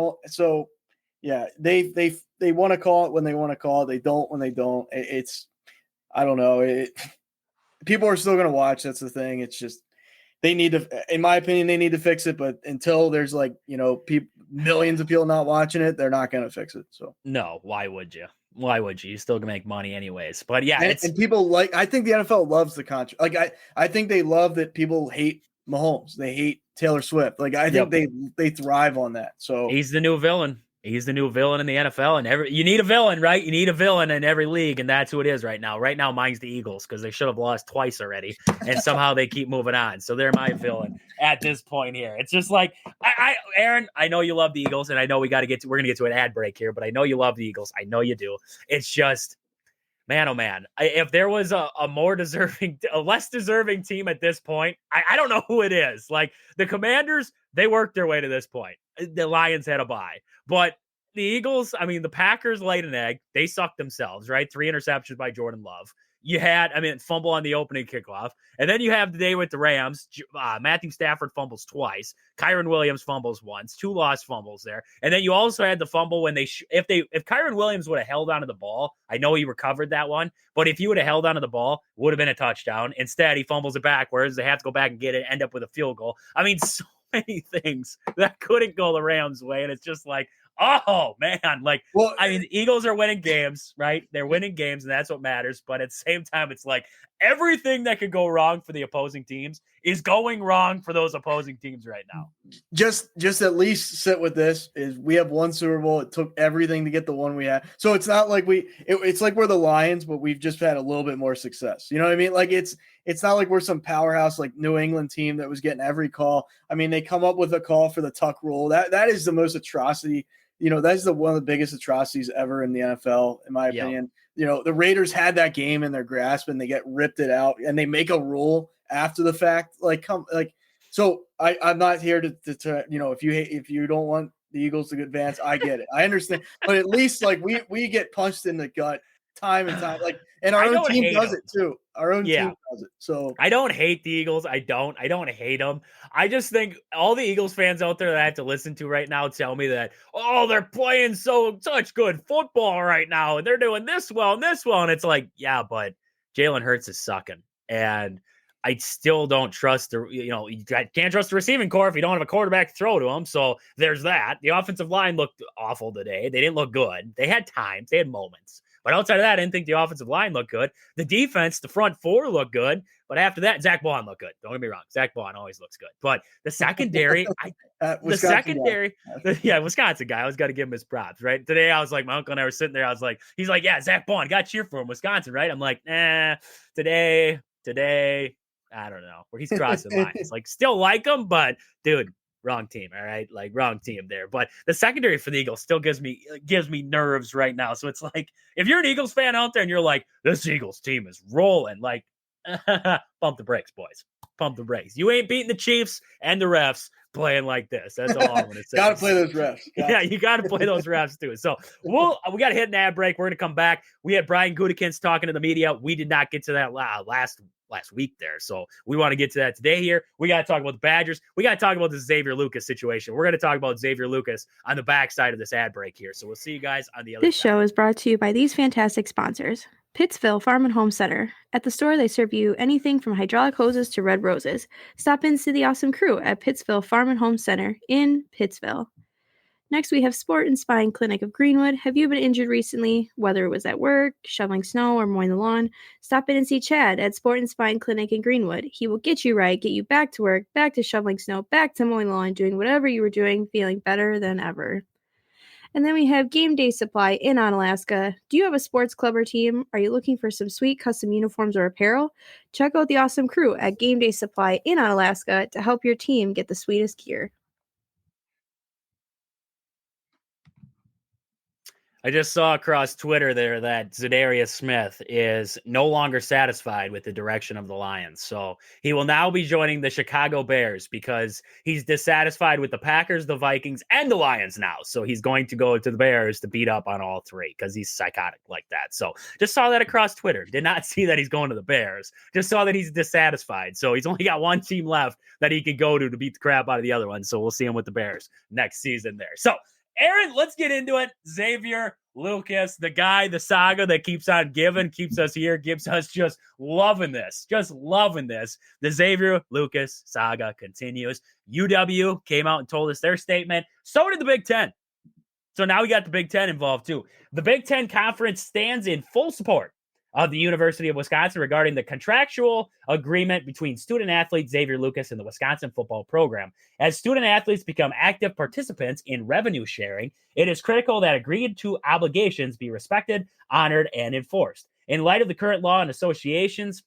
want to call it when they want to call it. They don't when they don't. It's I don't know. People are still gonna watch. That's the thing. It's just they need to, in my opinion, they need to fix it. But until there's like millions of people not watching it, they're not gonna fix it. So no, why would you? Why would you? You still can make money anyways. But yeah, and people I think the NFL loves the contract. Like I think they love that people hate Mahomes. They hate Taylor Swift. Like I think they thrive on that. So he's the new villain. He's the new villain in the NFL, and you need a villain, right? You need a villain in every league, and that's who it is right now. Right now, mine's the Eagles because they should have lost twice already, and somehow they keep moving on. So they're my villain at this point here. It's just like Aaron, I know you love the Eagles, and I know we're gonna get to an ad break here, but I know you love the Eagles. I know you do. It's just man, oh man, if there was a more deserving, a less deserving team at this point, I don't know who it is. Like the Commanders, they worked their way to this point. The Lions had a bye, but the Eagles, I mean, the Packers laid an egg. They sucked themselves, right? 3 interceptions by Jordan Love. You had, fumble on the opening kickoff. And then you have the day with the Rams. Matthew Stafford fumbles twice. Kyron Williams fumbles once. 2 lost fumbles there. And then you also had the fumble when if Kyron Williams would have held onto the ball, I know he recovered that one, but if he would have held onto the ball, would have been a touchdown. Instead, he fumbles it backwards. They have to go back and get it, end up with a field goal. I mean, so many things that couldn't go the Rams' way. And it's just like, oh man, like, well, I mean, the Eagles are winning games, right? They're winning games, and that's what matters. But at the same time, it's like everything that could go wrong for the opposing teams is going wrong for those opposing teams right now. Just at least sit with this is we have 1 Super Bowl. It took everything to get the one we had. So it's not like it's like we're the Lions, but we've just had a little bit more success. You know what I mean? Like it's not like we're some powerhouse like New England team that was getting every call. I mean, they come up with a call for the tuck rule. That is the most atrocity. You know, that's one of the biggest atrocities ever in the NFL, in my opinion. You know, the Raiders had that game in their grasp and they get ripped it out and they make a rule after the fact. So I'm not here to you know, if you don't want the Eagles to advance, I get it. I understand. But at least like we get punched in the gut time and time. Like, and our own team does it too. Our own team does it. So I don't hate the Eagles. I don't hate them. I just think all the Eagles fans out there that I have to listen to right now tell me that, oh, they're playing such good football right now. And they're doing this well and this well. And it's like, yeah, but Jalen Hurts is sucking. And I still don't trust you can't trust the receiving core if you don't have a quarterback to throw to them. So there's that. The offensive line looked awful today. They didn't look good. They had times, they had moments. But outside of that, I didn't think the offensive line looked good. The defense, the front 4 looked good. But after that, Zach Bond looked good. Don't get me wrong. Zach Bond always looks good. But the secondary, Wisconsin guy, I was got to give him his props, right? Today, I was like, my uncle and I were sitting there. I was like, he's like, yeah, Zach Bond, got to cheer for him, Wisconsin, right? I'm like, today, I don't know. Where he's crossing lines. Like, still like him, but dude, wrong team, all right? Like, wrong team there. But the secondary for the Eagles still gives me nerves right now. So it's like, if you're an Eagles fan out there and you're like, this Eagles team is rolling, like, pump the brakes, boys. Pump the brakes. You ain't beating the Chiefs and the refs playing like this. That's all I'm going to say. Got to play those refs. You got to play those refs too. So we got to hit an ad break. We're going to come back. We had Brian Gutekunst talking to the media. We did not get to that last week there. So we want to get to that today here. We got to talk about the Badgers. We got to talk about the Xavier Lucas situation. We're going to talk about Xavier Lucas on the backside of this ad break here. So we'll see you guys on the other side. This show is brought to you by these fantastic sponsors. Pittsville Farm and Home Center. At the store, they serve you anything from hydraulic hoses to red roses. Stop in to see the awesome crew at Pittsville Farm and Home Center in Pittsville. Next, we have Sport and Spine Clinic of Greenwood. Have you been injured recently, whether it was at work, shoveling snow, or mowing the lawn? Stop in and see Chad at Sport and Spine Clinic in Greenwood. He will get you right, get you back to work, back to shoveling snow, back to mowing the lawn, doing whatever you were doing, feeling better than ever. And then we have Game Day Supply in Onalaska. Do you have a sports club or team? Are you looking for some sweet custom uniforms or apparel? Check out the awesome crew at Game Day Supply in Onalaska to help your team get the sweetest gear. I just saw across Twitter there that Zadarius Smith is no longer satisfied with the direction of the Lions. So he will now be joining the Chicago Bears because he's dissatisfied with the Packers, the Vikings, and the Lions now. So he's going to go to the Bears to beat up on all 3 because he's psychotic like that. So just saw that across Twitter. Did not see that he's going to the Bears. Just saw that he's dissatisfied. So he's only got one team left that he can go to beat the crap out of the other one. So we'll see him with the Bears next season there. So Aaron, let's get into it. Xavier Lucas, the guy, the saga that keeps on giving, keeps us here, keeps us just loving this. The Xavier Lucas saga continues. UW came out and told us their statement. So did the Big Ten. So now we got the Big Ten involved too. The Big Ten Conference stands in full support of the University of Wisconsin regarding the contractual agreement between student athlete Xavier Lucas and the Wisconsin football program. As student athletes become active participants in revenue sharing, it is critical that agreed to obligations be respected, honored, and enforced. In light of the current law and associations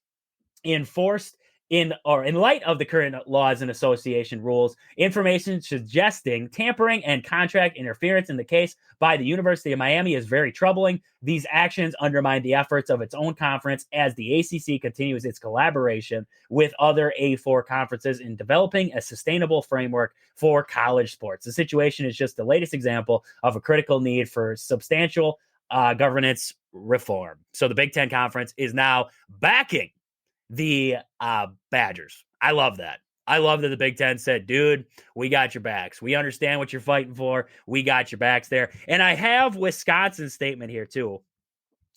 enforced in light of the current laws and association rules, information suggesting tampering and contract interference in the case by the University of Miami is very troubling. These actions undermine the efforts of its own conference as the ACC continues its collaboration with other A4 conferences in developing a sustainable framework for college sports. The situation is just the latest example of a critical need for substantial governance reform. So the Big Ten Conference is now backing the Badgers. I love that. I love that the Big Ten said, dude, we got your backs. We understand what you're fighting for. We got your backs there. And I have Wisconsin's statement here too.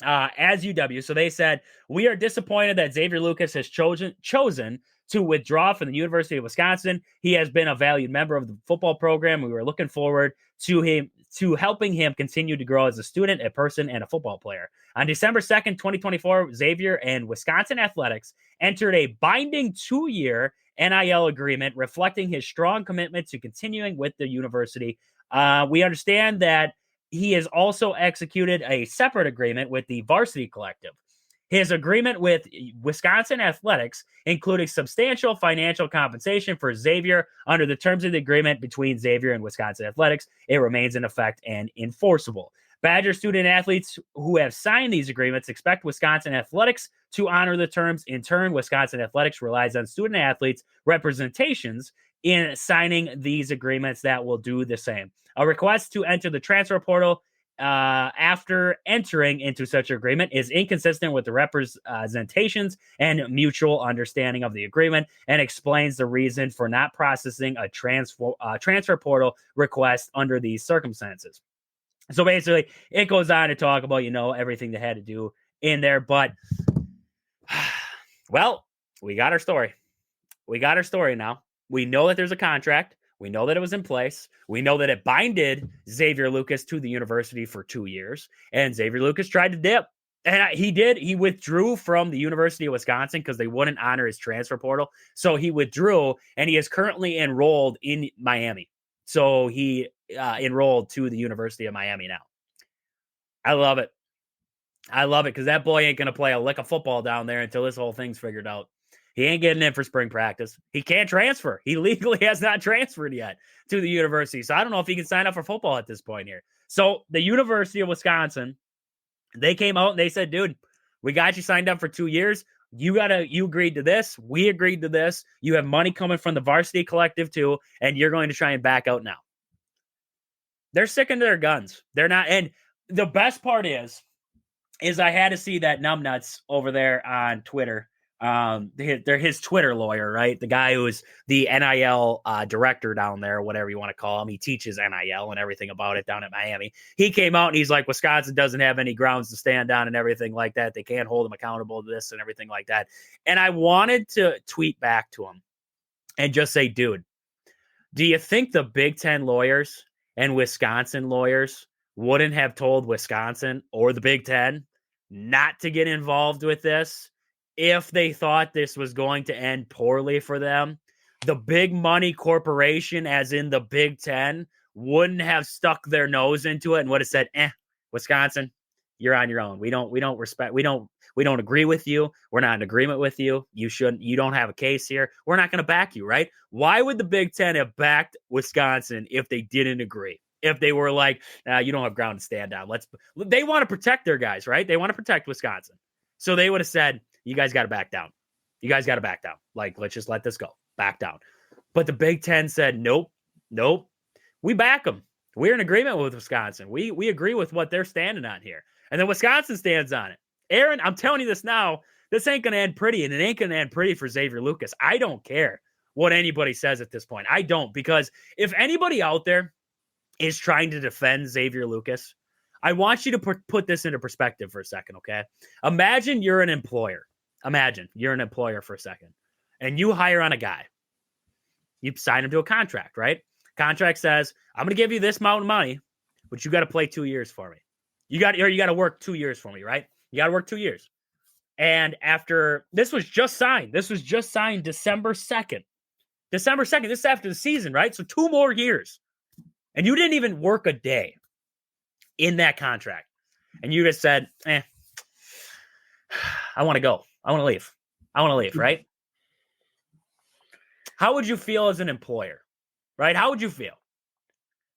As UW. So they said, we are disappointed that Xavier Lucas has chosen to withdraw from the University of Wisconsin. He has been a valued member of the football program. We were looking forward to helping him continue to grow as a student, a person, and a football player. On December 2nd, 2024, Xavier and Wisconsin Athletics entered a binding 2-year NIL agreement reflecting his strong commitment to continuing with the university. We understand that he has also executed a separate agreement with the Varsity Collective. His agreement with Wisconsin Athletics included substantial financial compensation for Xavier under the terms of the agreement between Xavier and Wisconsin Athletics. It remains in effect and enforceable. Badger student athletes who have signed these agreements expect Wisconsin Athletics to honor the terms. In turn, Wisconsin Athletics relies on student athletes' representations in signing these agreements that will do the same. A request to enter the transfer portal after entering into such an agreement is inconsistent with the representations and mutual understanding of the agreement and explains the reason for not processing a transfer portal request under these circumstances. So basically, it goes on to talk about, everything they had to do in there. But, well, we got our story. We got our story now. We know that there's a contract. We know that it was in place. We know that it binded Xavier Lucas to the university for 2 years. And Xavier Lucas tried to dip. And he did. He withdrew from the University of Wisconsin because they wouldn't honor his transfer portal. So he withdrew, and he is currently enrolled in Miami. So he enrolled to the University of Miami now. I love it. I love it because that boy ain't going to play a lick of football down there until this whole thing's figured out. He ain't getting in for spring practice. He can't transfer. He legally has not transferred yet to the university. So I don't know if he can sign up for football at this point here. So the University of Wisconsin, they came out and they said, dude, we got you signed up for 2 years. You agreed to this. We agreed to this. You have money coming from the Varsity Collective too, and you're going to try and back out now. They're sticking to their guns. They're not. And the best part is I had to see that numbnuts over there on Twitter. They're his Twitter lawyer, right? The guy who is the NIL director down there, whatever you want to call him. He teaches NIL and everything about it down at Miami. He came out and he's like, Wisconsin doesn't have any grounds to stand on and everything like that. They can't hold him accountable to this and everything like that. And I wanted to tweet back to him and just say, dude, do you think the Big Ten lawyers and Wisconsin lawyers wouldn't have told Wisconsin or the Big Ten not to get involved with this if they thought this was going to end poorly for them? The big money corporation, as in the Big Ten, wouldn't have stuck their nose into it and would have said, Wisconsin, you're on your own. We don't agree with you. We're not in agreement with you. You don't have a case here. We're not going to back you, right? Why would the Big Ten have backed Wisconsin if they didn't agree? If they were like, you don't have ground to stand on. They want to protect their guys, right? They want to protect Wisconsin. So they would have said, you guys got to back down. You guys got to back down. Like, let's just let this go. Back down. But the Big Ten said, nope. We back them. We're in agreement with Wisconsin. We agree with what they're standing on here. And then Wisconsin stands on it. Aaron, I'm telling you this now, this ain't going to end pretty, and it ain't going to end pretty for Xavier Lucas. I don't care what anybody says at this point. I don't, because if anybody out there is trying to defend Xavier Lucas, I want you to put this into perspective for a second, okay? Imagine you're an employer. Imagine you're an employer for a second, and you hire on a guy. You sign him to a contract, right? Contract says, I'm going to give you this amount of money, but you got to play 2 years for me. You got to work 2 years for me, right? You got to work 2 years. And after this was just signed December 2nd. This is after the season, right? So 2 more years. And you didn't even work a day in that contract. And you just said, I want to go. I want to leave, right? How would you feel as an employer, right? How would you feel?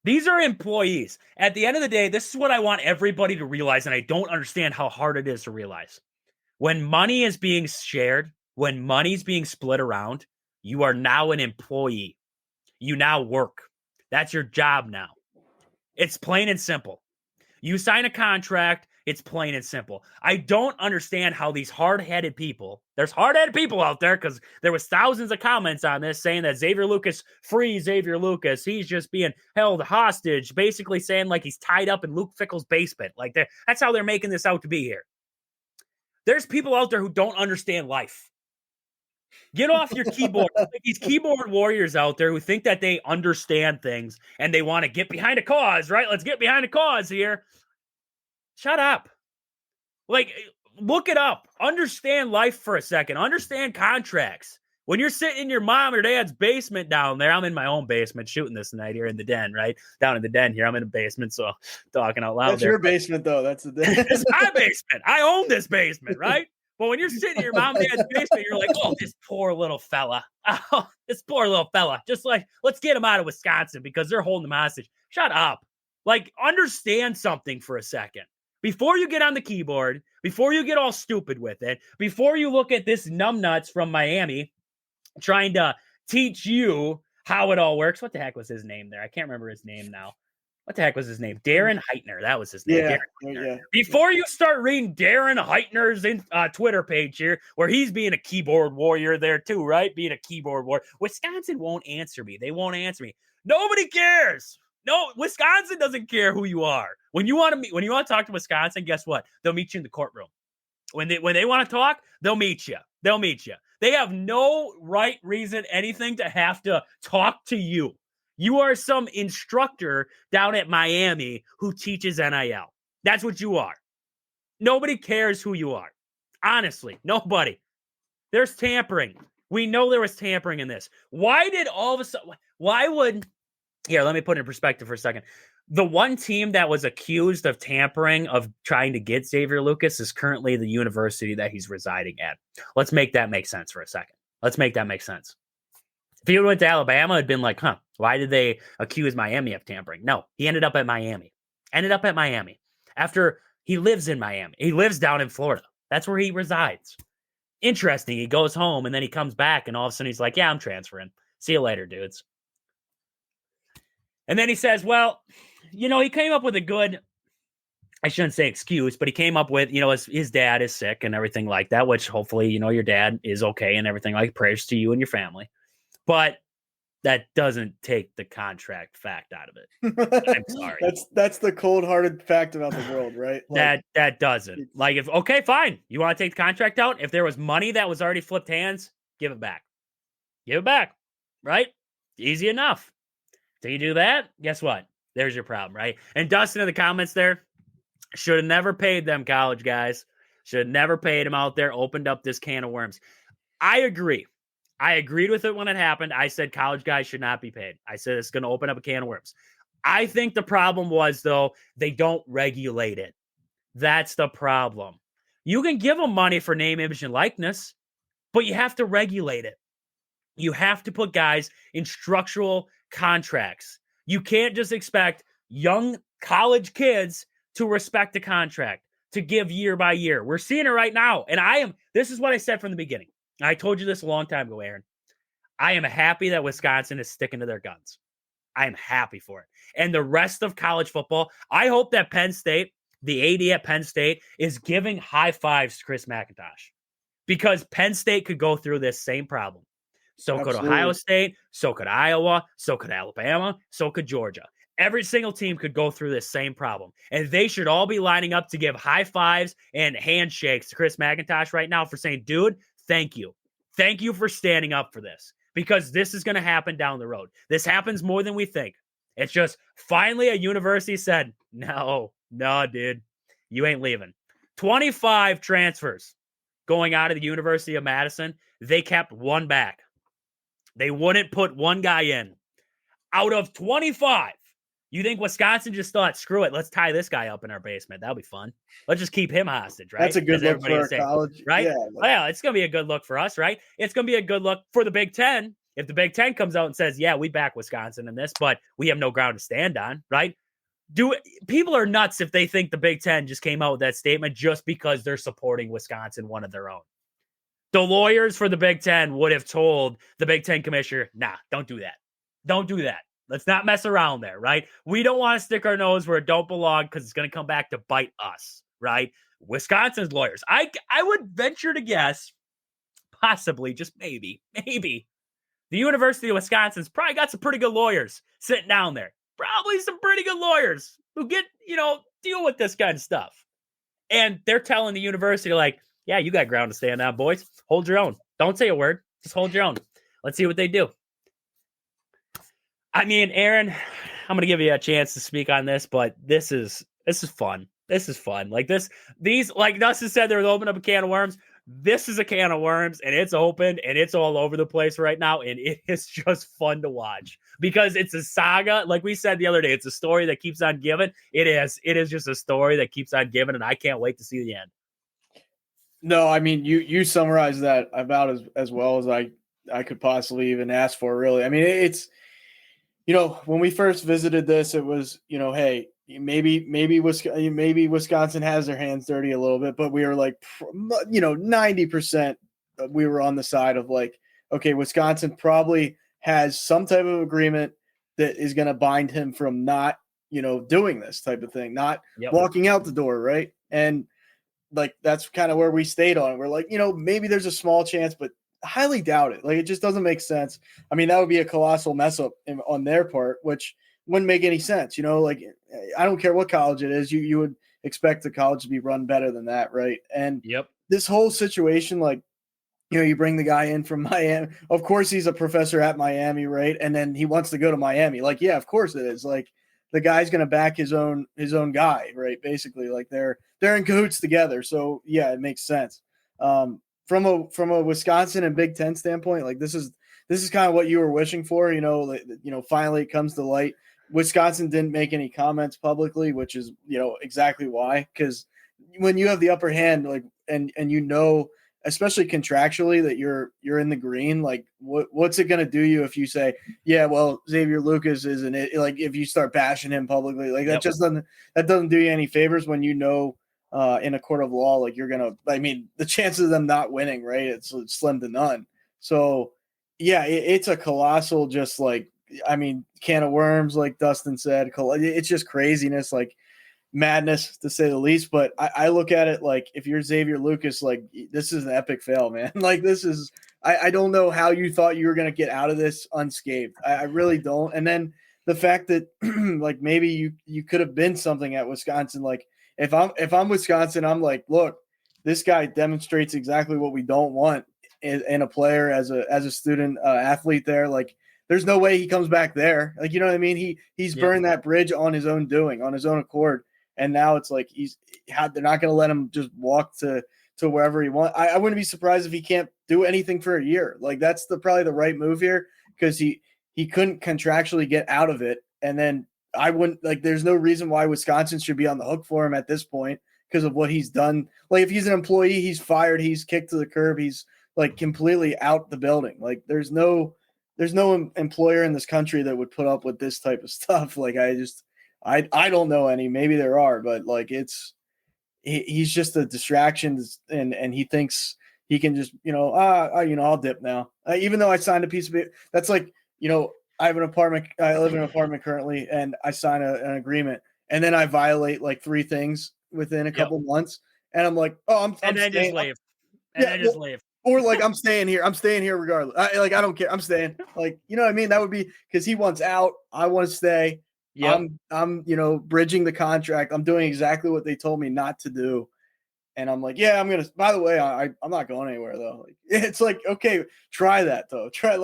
These are employees. At the end of the day, this is what I want everybody to realize, and I don't understand how hard it is to realize. When money is being shared, when money's being split around, you are now an employee. You now work. That's your job now. It's plain and simple. You sign a contract, it's plain and simple. I don't understand how these hard-headed people, there's hard-headed people out there because there was thousands of comments on this saying that Xavier Lucas, free Xavier Lucas, he's just being held hostage, basically saying like he's tied up in Luke Fickell's basement. Like that's how they're making this out to be here. There's people out there who don't understand life. Get off your keyboard. Like these keyboard warriors out there who think that they understand things and they want to get behind a cause, right? Let's get behind a cause here. Shut up. Like, look it up. Understand life for a second. Understand contracts. When you're sitting in your mom or dad's basement down there, I'm in my own basement shooting this night here in the den, right? Down in the den here. I'm in a basement, so talking out loud. That's your basement, though. That's the den. It's my basement. I own this basement, right? But when you're sitting in your mom and dad's basement, you're like, oh, this poor little fella. Oh, this poor little fella. Just like, let's get him out of Wisconsin because they're holding him hostage. Shut up. Like, understand something for a second. Before you get on the keyboard, before you get all stupid with it, before you look at this numbnuts from Miami trying to teach you how it all works. What the heck was his name there? I can't remember his name now. What the heck was his name? Darren Heitner. That was his name. Yeah. Before you start reading Darren Heitner's Twitter page here, where he's being a keyboard warrior there too, right? Being a keyboard warrior. Wisconsin won't answer me. They won't answer me. Nobody cares. No, Wisconsin doesn't care who you are. When you want to talk to Wisconsin, guess what? They'll meet you in the courtroom. When they want to talk, they'll meet you. They have no right reason, anything to have to talk to you. You are some instructor down at Miami who teaches NIL. That's what you are. Nobody cares who you are. Honestly, nobody. There's tampering. We know there was tampering in this. Why did all of a sudden, here, let me put it in perspective for a second. The one team that was accused of tampering, of trying to get Xavier Lucas, is currently the university that he's residing at. Let's make that make sense for a second. Let's make that make sense. If he went to Alabama, it'd been like, why did they accuse Miami of tampering? No, he ended up at Miami. After he lives in Miami. He lives down in Florida. That's where he resides. Interesting. He goes home and then he comes back and all of a sudden he's like, yeah, I'm transferring. See you later, dudes. And then he says, well, he came up with a good, I shouldn't say excuse, but he came up with, his dad is sick and everything like that, which hopefully, your dad is okay and everything, like prayers to you and your family. But that doesn't take the contract fact out of it. I'm sorry. That's the cold-hearted fact about the world, right? That doesn't. Like, okay, fine. You want to take the contract out? If there was money that was already flipped hands, give it back. Right? Easy enough. So you do that, guess what? There's your problem, right? And Dustin in the comments there, should have never paid them college guys. Should have never paid them out there, opened up this can of worms. I agree. I agreed with it when it happened. I said college guys should not be paid. I said it's going to open up a can of worms. I think the problem was, though, they don't regulate it. That's the problem. You can give them money for name, image, and likeness, but you have to regulate it. You have to put guys in structural contracts. You can't just expect young college kids to respect the contract, to give year by year. We're seeing it right now. And this is what I said from the beginning. I told you this a long time ago, Aaron. I am happy that Wisconsin is sticking to their guns. I am happy for it. And the rest of college football, I hope that Penn State, the AD at Penn State, is giving high fives to Chris McIntosh. Because Penn State could go through this same problem. So Absolutely. Could Ohio State, so could Iowa, so could Alabama, so could Georgia. Every single team could go through this same problem. And they should all be lining up to give high fives and handshakes to Chris McIntosh right now for saying, dude, thank you. Thank you for standing up for this. Because this is going to happen down the road. This happens more than we think. It's just finally a university said, no, dude, you ain't leaving. 25 transfers going out of the University of Madison. They kept one back. They wouldn't put one guy in. Out of 25, you think Wisconsin just thought, screw it, let's tie this guy up in our basement. That'll be fun. Let's just keep him hostage, right? That's a good look for our college. Right? Yeah, it's going to be a good look for us, right? It's going to be a good look for the Big Ten If the Big Ten comes out and says, yeah, we back Wisconsin in this, but we have no ground to stand on, right? People are nuts if they think the Big Ten just came out with that statement just because they're supporting Wisconsin, one of their own. The lawyers for the Big Ten would have told the Big Ten commissioner, nah, don't do that. Don't do that. Let's not mess around there, right? We don't want to stick our nose where it don't belong because it's going to come back to bite us, right? Wisconsin's lawyers. I would venture to guess, possibly, just maybe, the University of Wisconsin's probably got some pretty good lawyers sitting down there. Probably some pretty good lawyers who get, deal with this kind of stuff. And they're telling the university, like, yeah, you got ground to stand on, boys. Hold your own. Don't say a word. Just hold your own. Let's see what they do. I mean, Aaron, I'm going to give you a chance to speak on this, but this is fun. This is fun. Like these, like Dustin said, they're opening up a can of worms. This is a can of worms, and it's open, and it's all over the place right now, and it is just fun to watch because it's a saga. Like we said the other day, it's a story that keeps on giving. It is just a story that keeps on giving, and I can't wait to see the end. No, I mean, you summarized that about as well as I could possibly even ask for, really. I mean, it's, when we first visited this, it was, hey, maybe Wisconsin has their hands dirty a little bit, but we were like, 90% we were on the side of like, okay, Wisconsin probably has some type of agreement that is going to bind him from not, doing this type of thing, not walking out the door. Right. And like, that's kind of where we stayed on it. We're like, maybe there's a small chance, but highly doubt it. Like, it just doesn't make sense. I mean, that would be a colossal mess up on their part, which wouldn't make any sense. Like, I don't care what college it is. You would expect the college to be run better than that. Right. And this whole situation, like, you bring the guy in from Miami. Of course, he's a professor at Miami. Right. And then he wants to go to Miami. Like, yeah, of course it is. Like, the guy's going to back his own guy. Right. Basically, like they're in cahoots together. So yeah, it makes sense. From a Wisconsin and Big Ten standpoint, like this is kind of what you were wishing for, finally it comes to light. Wisconsin didn't make any comments publicly, which is, exactly why, because when you have the upper hand, like, and especially contractually that you're in the green, like what's it going to do you if you say, yeah, well, Xavier Lucas isn't it? Like if you start bashing him publicly, like that just doesn't do you any favors when in a court of law, like the chances of them not winning, right? It's slim to none. So yeah, it's a colossal, just like, can of worms, like Dustin said. It's just craziness, like madness to say the least. But I look at it like, if you're Xavier Lucas, like this is an epic fail, man. Like this is, I don't know how you thought you were going to get out of this unscathed. I really don't. And then the fact that like maybe you could have been something at Wisconsin, like, if I'm Wisconsin, I'm like, look, this guy demonstrates exactly what we don't want in a player as a student athlete there. Like, there's no way he comes back there. Like, you know what I mean? He's burned that bridge on his own doing, on his own accord. And now it's like they're not going to let him just walk to wherever he wants. I wouldn't be surprised if he can't do anything for a year. Like, that's probably the right move here, because he couldn't contractually get out of it. And then I wouldn't, like, there's no reason why Wisconsin should be on the hook for him at this point because of what he's done. Like, if he's an employee, he's fired, he's kicked to the curb, he's like completely out the building. Like, there's no employer in this country that would put up with this type of stuff. Like, I don't know any, maybe there are, but like, he's just a distraction, and he thinks he can just, I'll dip now. Even though I signed a piece of it, that's like, I have an apartment. I live in an apartment currently, and I sign an agreement, and then I violate like 3 things within a couple months, and I'm like, oh, I'm then staying. Just leave. And then just leave. Or like, I'm staying here. I'm staying here regardless. I don't care. I'm staying. Like, you know what I mean? That would be because he wants out. I want to stay. Yep. I'm bridging the contract. I'm doing exactly what they told me not to do. And I'm like, yeah, I'm going to, by the way, I'm not going anywhere though. Like, it's like, okay, try that though. Try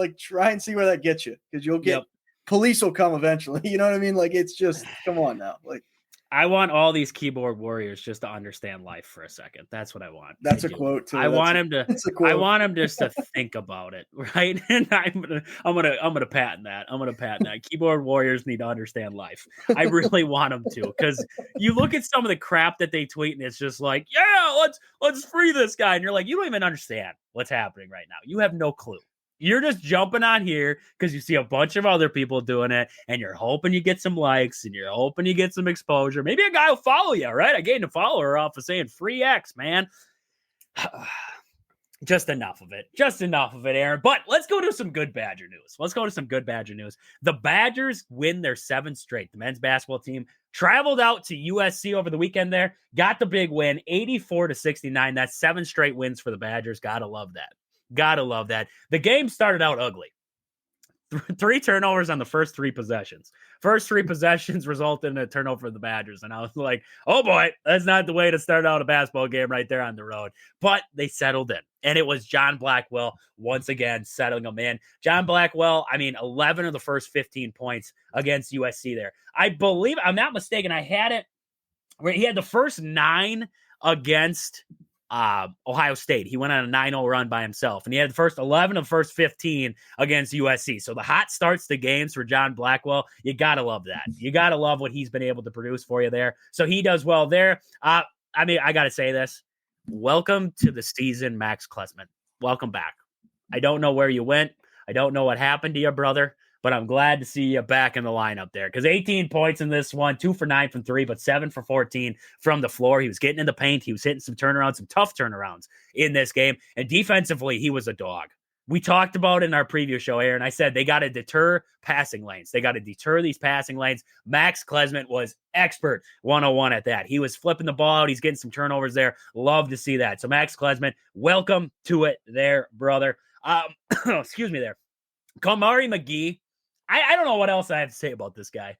and see where that gets you. Cause you'll get, police will come eventually. You know what I mean? Like, it's just, come on now. Like, I want all these keyboard warriors just to understand life for a second. That's what I want. That's a quote too. I want him just to think about it, right? And I'm gonna patent that. I'm gonna patent that. Keyboard warriors need to understand life. I really want them to, because you look at some of the crap that they tweet, and it's just like, yeah, let's free this guy, and you're like, you don't even understand what's happening right now. You have no clue. You're just jumping on here because you see a bunch of other people doing it, and you're hoping you get some likes, and you're hoping you get some exposure. Maybe a guy will follow you, right? I gained a follower off of saying free X, man. Just enough of it. Just enough of it, Aaron. But let's go to some good Badger news. The Badgers win their 7th straight. The men's basketball team traveled out to USC over the weekend there, got the big win, 84-69. That's 7 straight wins for the Badgers. Gotta love that. The game started out ugly. 3 turnovers on the first 3 possessions. First 3 possessions resulted in a turnover for the Badgers. And I was like, oh boy, that's not the way to start out a basketball game right there on the road. But they settled in. And it was John Blackwell once again settling them in. John Blackwell, 11 of the first 15 points against USC there. I believe, I'm not mistaken, I had it where he had the first 9 against Ohio State. He went on a 9-0 run by himself, and he had the first 11 of the first 15 against USC. So the hot starts the games for John Blackwell. You got to love that. You got to love what he's been able to produce for you there. So he does well there. I got to say this. Welcome to the season, Max Klesman. Welcome back. I don't know where you went. I don't know what happened to your brother, but I'm glad to see you back in the lineup there because 18 points in this one, 2 for 9 from 3, but 7 for 14 from the floor. He was getting in the paint. He was hitting some turnarounds, some tough turnarounds in this game. And defensively, he was a dog. We talked about it in our preview show, Aaron. I said they got to deter passing lanes. They got to deter these passing lanes. Max Klesman was expert 101 at that. He was flipping the ball out. He's getting some turnovers there. Love to see that. So Max Klesman, welcome to it there, brother. Excuse me there. Kamari McGee. I don't know what else I have to say about this guy.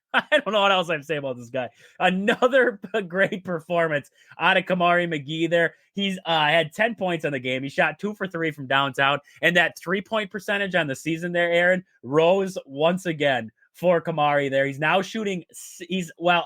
Another great performance out of Kamari McGee there. He's had 10 points on the game. He shot 2 for 3 from downtown. And that 3-point percentage on the season there, Aaron, rose once again for Kamari there. He's now shooting,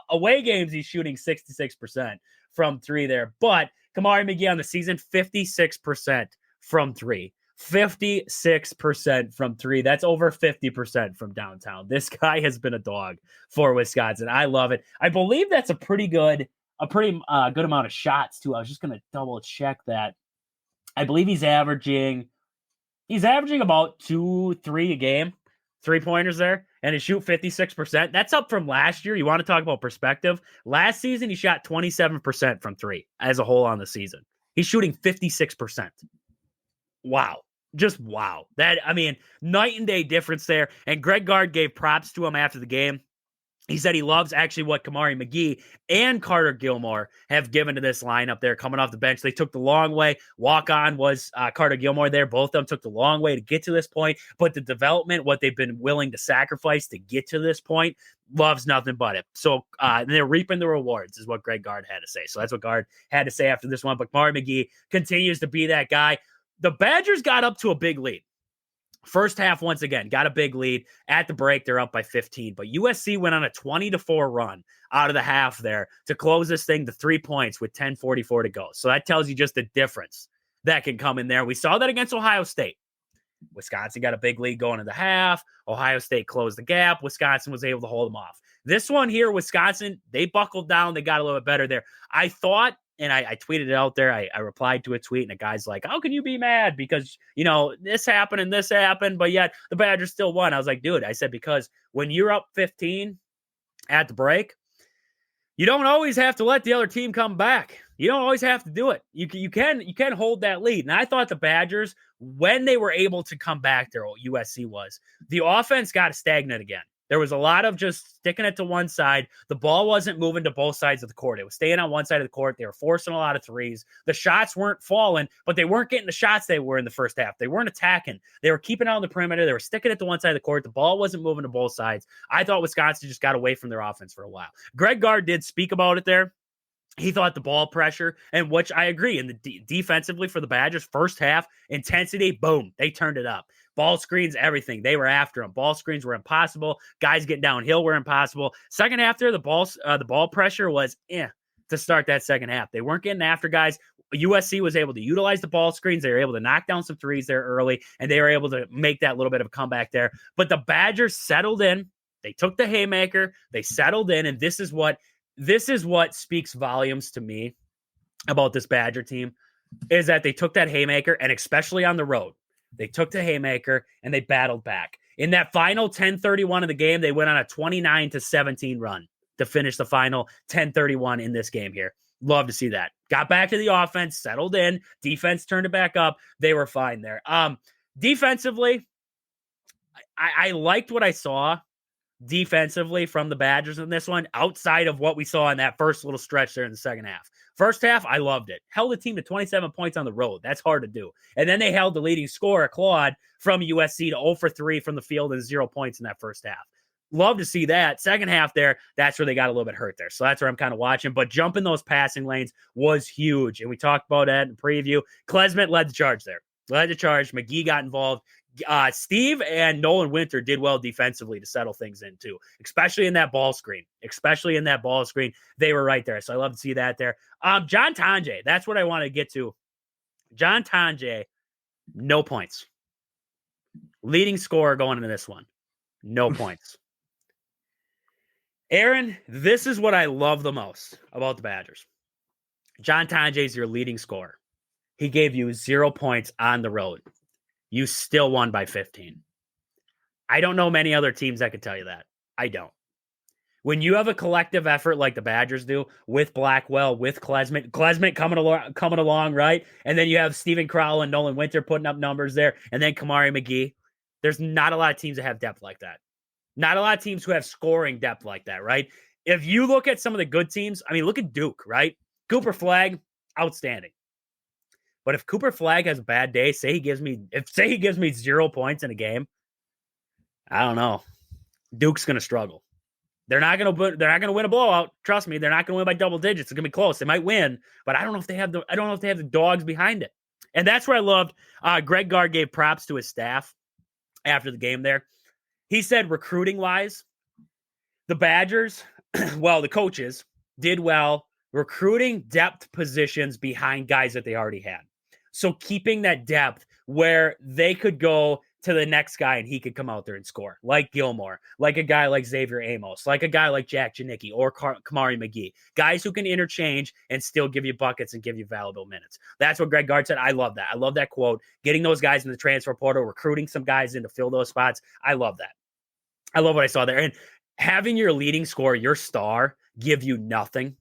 away games, he's shooting 66% from 3 there. But Kamari McGee on the season, 56% from 3. 56% from 3. That's over 50% from downtown. This guy has been a dog for Wisconsin. I love it. I believe that's a pretty good amount of shots too. I was just going to double check that. I believe he's averaging about 2-3 a game, 3-pointers there, and he shoot 56%. That's up from last year. You want to talk about perspective? Last season, he shot 27% from 3 as a whole on the season. He's shooting 56%. Wow. Just wow. Night and day difference there. And Greg Gard gave props to him after the game. He said he loves actually what Kamari McGee and Carter Gilmore have given to this lineup there coming off the bench. They took the long way. Walk-on was Carter Gilmore there. Both of them took the long way to get to this point. But the development, what they've been willing to sacrifice to get to this point, loves nothing but it. So they're reaping the rewards is what Greg Gard had to say. So that's what Gard had to say after this one. But Kamari McGee continues to be that guy. The Badgers got up to a big lead. First half, once again, got a big lead. At the break, they're up by 15. But USC went on a 20-4 run out of the half there to close this thing to 3 points with 10:44 to go. So that tells you just the difference that can come in there. We saw that against Ohio State. Wisconsin got a big lead going into the half. Ohio State closed the gap. Wisconsin was able to hold them off. This one here, Wisconsin, they buckled down. They got a little bit better there. I thought, and I tweeted it out there. I replied to a tweet, and a guy's like, how can you be mad? Because, this happened and this happened, but yet the Badgers still won. I was like, dude, I said, because when you're up 15 at the break, you don't always have to let the other team come back. You don't always have to do it. You can hold that lead. And I thought the Badgers, when they were able to come back there, what USC was, the offense got stagnant again. There was a lot of just sticking it to one side. The ball wasn't moving to both sides of the court. It was staying on one side of the court. They were forcing a lot of threes. The shots weren't falling, but they weren't getting the shots they were in the first half. They weren't attacking. They were keeping it on the perimeter. They were sticking it to one side of the court. The ball wasn't moving to both sides. I thought Wisconsin just got away from their offense for a while. Greg Gard did speak about it there. He thought the ball pressure, and which I agree, and defensively for the Badgers, first half, intensity, boom, they turned it up. Ball screens, everything. They were after them. Ball screens were impossible. Guys getting downhill were impossible. Second half there, the ball pressure was to start that second half. They weren't getting after guys. USC was able to utilize the ball screens. They were able to knock down some threes there early, and they were able to make that little bit of a comeback there. But the Badgers settled in. They took the haymaker. They settled in, and this is what speaks volumes to me about this Badger team, is that they took that haymaker, and especially on the road. They took to haymaker, and they battled back. In that final 10:31 of the game, they went on a 29-17 run to finish the final 10:31 in this game here. Love to see that. Got back to the offense, settled in. Defense turned it back up. They were fine there. Defensively, I liked what I saw defensively from the Badgers in this one, outside of what we saw in that first little stretch there in the second half. First half, I loved it. Held the team to 27 points on the road. That's hard to do. And then they held the leading scorer, Claude, from USC to 0 for 3 from the field and 0 points in that first half. Love to see that. Second half there, that's where they got a little bit hurt there. So that's where I'm kind of watching. But jumping those passing lanes was huge. And we talked about that in the preview. Klesmit led the charge there. Led the charge. McGee got involved. Steve and Nolan Winter did well defensively to settle things in too, especially in that ball screen. They were right there. So I love to see that there. John Tonje, that's what I want to get to. John Tonje, no points. Leading scorer going into this one. No points. Aaron, this is what I love the most about the Badgers. John Tonje is your leading scorer. He gave you 0 points on the road. You still won by 15. I don't know many other teams that could tell you that. I don't. When you have a collective effort like the Badgers do, with Blackwell, with Klesmit coming along, right? And then you have Steven Crowell and Nolan Winter putting up numbers there, and then Kamari McGee. There's not a lot of teams that have depth like that. Not a lot of teams who have scoring depth like that, right? If you look at some of the good teams, I mean, look at Duke, right? Cooper Flagg, outstanding. But if Cooper Flagg has a bad day, say he gives me 0 points in a game, I don't know. Duke's going to struggle. They're not going to win a blowout. Trust me, they're not going to win by double digits. It's going to be close. They might win, but I don't know if they have the dogs behind it. And that's where I loved Greg Gard gave props to his staff after the game there. He said recruiting-wise, the Badgers, well, the coaches did well recruiting depth positions behind guys that they already had. So keeping that depth where they could go to the next guy and he could come out there and score, like Gilmore, like a guy like Xavier Amos, like a guy like Jack Janicki or Kamari McGee, guys who can interchange and still give you buckets and give you valuable minutes. That's what Greg Gard said. I love that. I love that quote. Getting those guys in the transfer portal, recruiting some guys in to fill those spots. I love that. I love what I saw there. And having your leading scorer, your star, give you nothing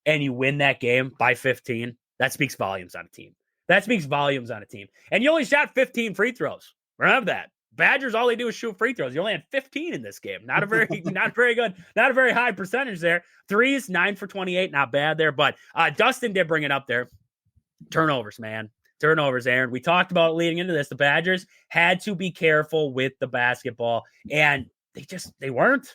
and you win that game by 15, that speaks volumes on a team. And you only shot 15 free throws. Remember that. Badgers, all they do is shoot free throws. You only had 15 in this game. Not a very high percentage there. Threes, 9 for 28. Not bad there. But Dustin did bring it up there. Turnovers, man. Turnovers, Aaron. We talked about leading into this. The Badgers had to be careful with the basketball. And they weren't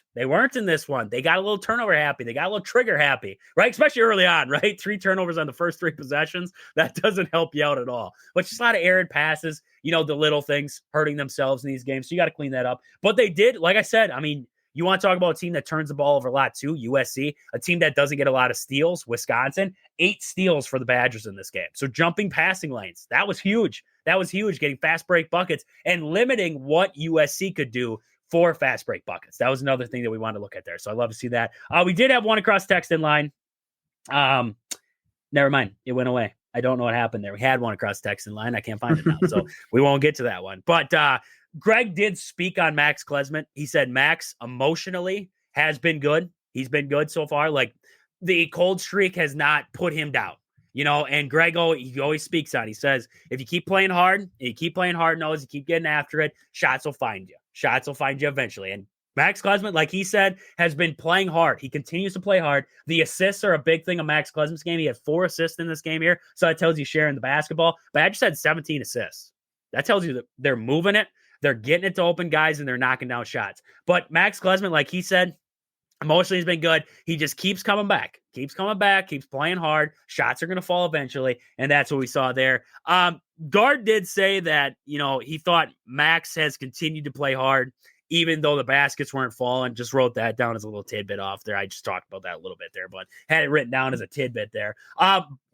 in this one. They got a little turnover happy. They got a little trigger happy, right? Especially early on, right? 3 turnovers on the first 3 possessions. That doesn't help you out at all. But just a lot of errant passes, the little things hurting themselves in these games. So you got to clean that up. But they did, like I said, I mean, you want to talk about a team that turns the ball over a lot too, USC, a team that doesn't get a lot of steals, Wisconsin, 8 steals for the Badgers in this game. So jumping passing lanes, that was huge. Getting fast break buckets and limiting what USC could do for fast break buckets. That was another thing that we wanted to look at there. So I love to see that. We did have one across text in line. Never mind. It went away. I don't know what happened there. We had one across text in line. I can't find it now. So we won't get to that one. But Greg did speak on Max Klesmit. He said Max emotionally has been good. He's been good so far. Like the cold streak has not put him down. And Greg, he always speaks on. He says, if you keep playing hard, you keep getting after it, shots will find you. Shots will find you eventually. And Max Klesmit, like he said, has been playing hard. He continues to play hard. The assists are a big thing of Max Klesmit's game. He had 4 assists in this game here. So that tells you sharing the basketball. But I just had 17 assists. That tells you that they're moving it. They're getting it to open guys and they're knocking down shots. But Max Klesmit, like he said, emotionally has been good. He just keeps coming back, keeps playing hard. Shots are going to fall eventually. And that's what we saw there. Gard did say that, he thought Max has continued to play hard, even though the baskets weren't falling. Just wrote that down as a little tidbit off there. I just talked about that a little bit there, but had it written down as a tidbit there.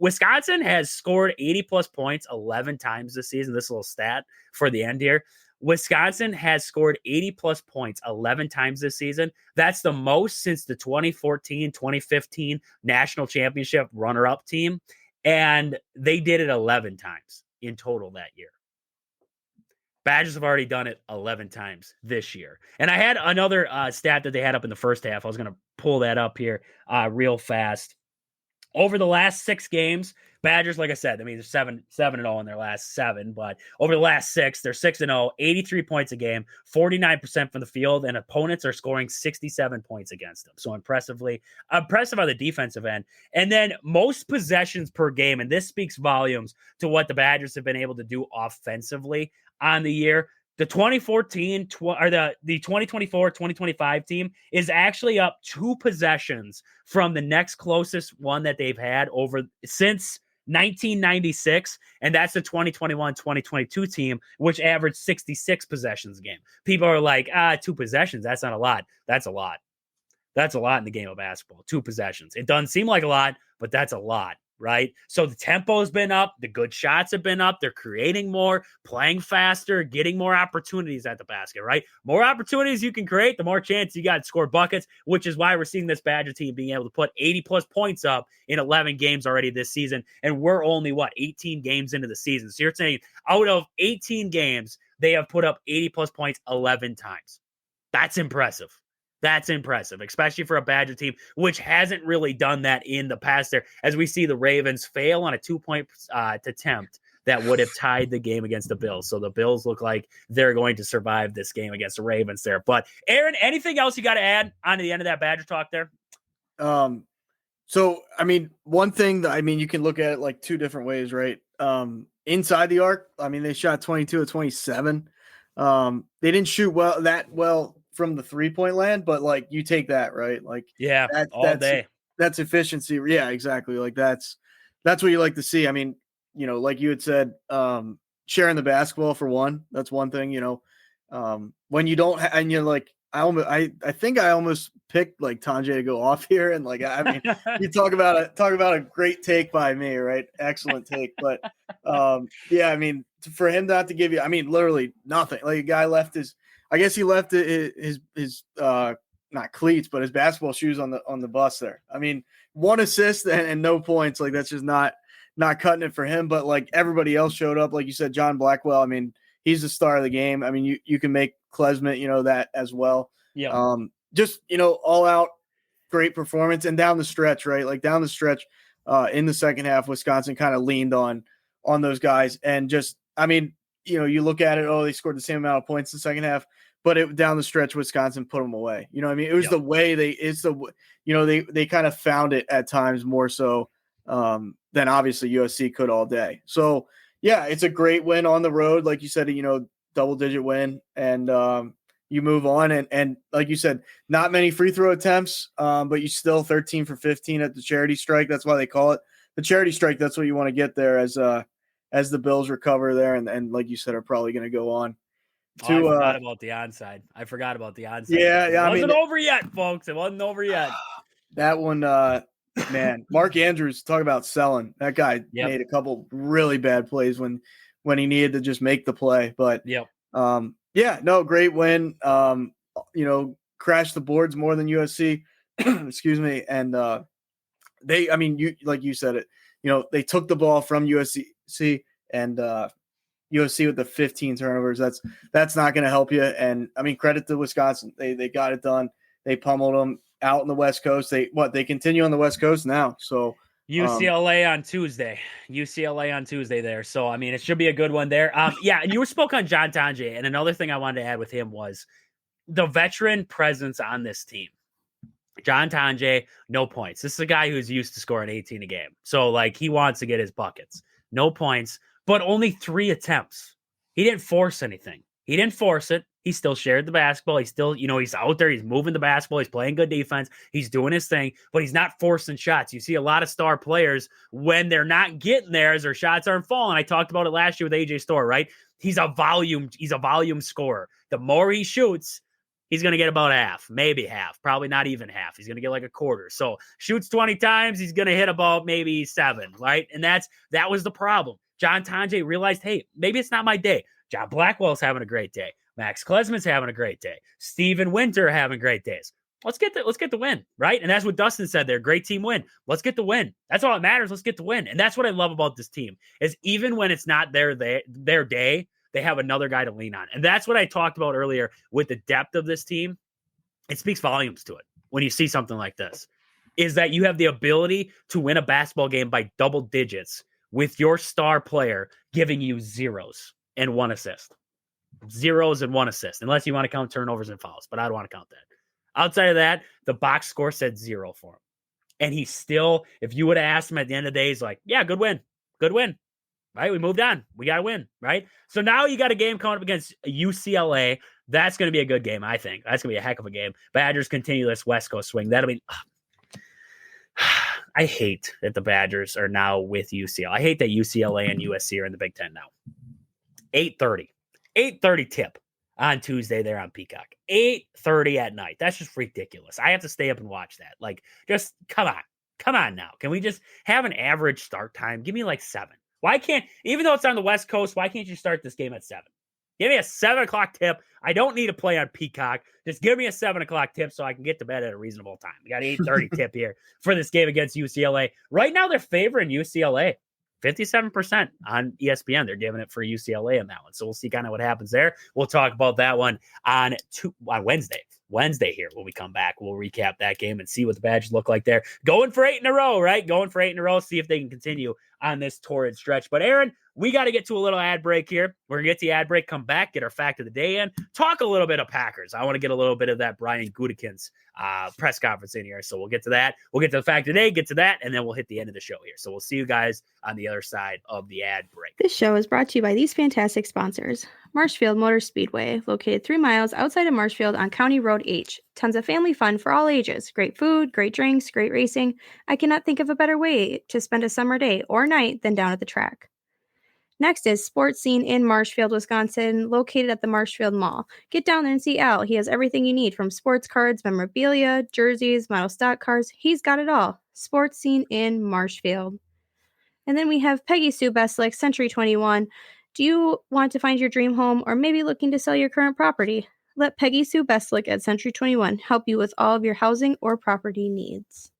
Wisconsin has scored 80-plus points 11 times this season. This little stat for the end here. Wisconsin has scored 80-plus points 11 times this season. That's the most since the 2014-2015 national championship runner-up team, and they did it 11 times in total that year. Badgers have already done it 11 times this year. And I had another stat that they had up in the first half. I was going to pull that up here real fast. Over the last 6 games, Badgers, like I said, I mean, they're 7-0 in their last 7, but over the last 6, they're 6-0, 83 points a game, 49% from the field, and opponents are scoring 67 points against them. So impressive on the defensive end. And then most possessions per game, and this speaks volumes to what the Badgers have been able to do offensively on the year. The 2024-2025 team is actually up 2 possessions from the next closest one that they've had since 1996, and that's the 2021-2022 team, which averaged 66 possessions a game. People are like, 2 possessions, that's not a lot. That's a lot. That's a lot in the game of basketball, 2 possessions. It doesn't seem like a lot, but that's a lot. Right? So the tempo has been up. The good shots have been up. They're creating more, playing faster, getting more opportunities at the basket, right? More opportunities you can create, the more chance you got to score buckets, which is why we're seeing this Badger team being able to put 80-plus points up in 11 games already this season. And we're only, 18 games into the season. So you're saying out of 18 games, they have put up 80-plus points 11 times. That's impressive. That's impressive, especially for a Badger team, which hasn't really done that in the past there, as we see the Ravens fail on a 2-point attempt that would have tied the game against the Bills. So the Bills look like they're going to survive this game against the Ravens there. But, Aaron, anything else you got to add on to the end of that Badger talk there? So, I mean, one thing that, I mean, you can look at it like 2 different ways, right? Inside the arc, I mean, they shot 22 of 27. They didn't shoot well from the 3-point land, but like you take that, right? Like, yeah, all day. That's efficiency. Yeah, exactly. Like that's what you like to see. I mean, you know, like you had said, sharing the basketball for one, that's one thing, you know, when you don't, and you're like, I think I almost picked like Tanjay to go off here. And like, I mean, you talk about a great take by me, right? Excellent take. But yeah, I mean, for him not to give you, I mean, literally nothing. Like a guy left his not cleats, but his basketball shoes on the bus there. I mean, 1 assist and no points. Like that's just not cutting it for him. But like everybody else showed up, like you said, John Blackwell. I mean, he's the star of the game. I mean, you can make Klesmit, you know, that as well. Yeah. Just, you know, all out great performance. And down the stretch, right? Like down the stretch in the second half, Wisconsin kind of leaned on those guys. And just, I mean, you know, you look at it, they scored the same amount of points in the second half, but down the stretch, Wisconsin put them away. You know what I mean? It was the way they kind of found it at times more so than obviously USC could all day. So yeah, it's a great win on the road. Like you said, you know, double-digit win, and you move on. And like you said, not many free throw attempts, but you still 13 for 15 at the charity strike. That's why they call it the charity strike. That's what you want to get there as the Bills recover there, and like you said, are probably going to go on. I forgot about the onside. Yeah, it wasn't over yet, folks. It wasn't over yet. That one, man, Mark Andrews, talk about selling. That guy made a couple really bad plays when he needed to just make the play. But yeah, no, great win. You know, crashed the boards more than USC. Excuse me. And like you said it, you know, they took the ball from USC and USC with the 15 turnovers. That's not going to help you. And I mean, credit to Wisconsin. They got it done. They pummeled them out in the West Coast. They continue on the West Coast now. So UCLA on Tuesday. There. So, I mean, it should be a good one there. Yeah, and you spoke on John Tanjay, and another thing I wanted to add with him was the veteran presence on this team. John Tanjay, no points. This is a guy who's used to scoring 18 a game. So, like, he wants to get his buckets. No points, but only 3 attempts. He didn't force anything. He didn't force it. He still shared the basketball. He's still, you know, he's out there. He's moving the basketball. He's playing good defense. He's doing his thing, but he's not forcing shots. You see a lot of star players when they're not getting theirs or shots aren't falling. I talked about it last year with AJ Storr, right? He's a volume scorer. The more he shoots, he's going to get about half, maybe half, probably not even half. He's going to get like a quarter. So shoots 20 times, he's going to hit about maybe 7, right? And that was the problem. John Tanjay realized, hey, maybe it's not my day. John Blackwell's having a great day. Max Klesmit's having a great day. Steven Winter having great days. Let's get the win, right? And that's what Dustin said there. Great team win. Let's get the win. That's all that matters. Let's get the win. And that's what I love about this team is even when it's not their day, they have another guy to lean on. And that's what I talked about earlier with the depth of this team. It speaks volumes to it when you see something like this, is that you have the ability to win a basketball game by double digits with your star player giving you zeros and 1 assist. Zeros and 1 assist, unless you want to count turnovers and fouls, but I don't want to count that. Outside of that, the box score said 0 for him. And he still, if you would have asked him at the end of the day, he's like, yeah, good win. Right? We moved on. We got to win, right? So now you got a game coming up against UCLA. That's going to be a good game, I think. That's going to be a heck of a game. Badgers continue this West Coast swing. That'll be... I hate that the Badgers are now with UCLA. I hate that UCLA and USC are in the Big Ten now. 8:30 tip on Tuesday there on Peacock. 8:30 at night. That's just ridiculous. I have to stay up and watch that. Like, just come on now. Can we just have an average start time? Give me like 7. Why can't, even though it's on the West Coast, why can't you start this game at 7? Give me a 7 o'clock tip. I don't need to play on Peacock. Just give me a 7 o'clock tip so I can get to bed at a reasonable time. We got 8:30 tip here for this game against UCLA. Right now, they're favoring UCLA. 57% on ESPN. They're giving it for UCLA in that one. So we'll see kind of what happens there. We'll talk about that one on Wednesday. Wednesday here when we come back. We'll recap that game and see what the Badgers look like there. Going for 8 in a row, right? Going for 8 in a row. See if they can continue on this torrid stretch. But Aaron, we got to get to a little ad break here. We're going to get the ad break, come back, get our fact of the day in, talk a little bit of Packers. I want to get a little bit of that Brian Gutekunst press conference in here. So we'll get to that. We'll get to the fact of the day, get to that, and then we'll hit the end of the show here. So we'll see you guys on the other side of the ad break. This show is brought to you by these fantastic sponsors. Marshfield Motor Speedway, located 3 miles outside of Marshfield on County Road H. Tons of family fun for all ages. Great food, great drinks, great racing. I cannot think of a better way to spend a summer day or night than down at the track. Next is Sports Scene in Marshfield, Wisconsin, located at the Marshfield Mall. Get down there and see Al. He has everything you need, from sports cards, memorabilia, jerseys, model stock cars. He's got it all. Sports Scene in Marshfield. And then we have Peggy Sue Beslick, Century 21. Do you want to find your dream home or maybe looking to sell your current property? Let Peggy Sue Beslick at Century 21 help you with all of your housing or property needs.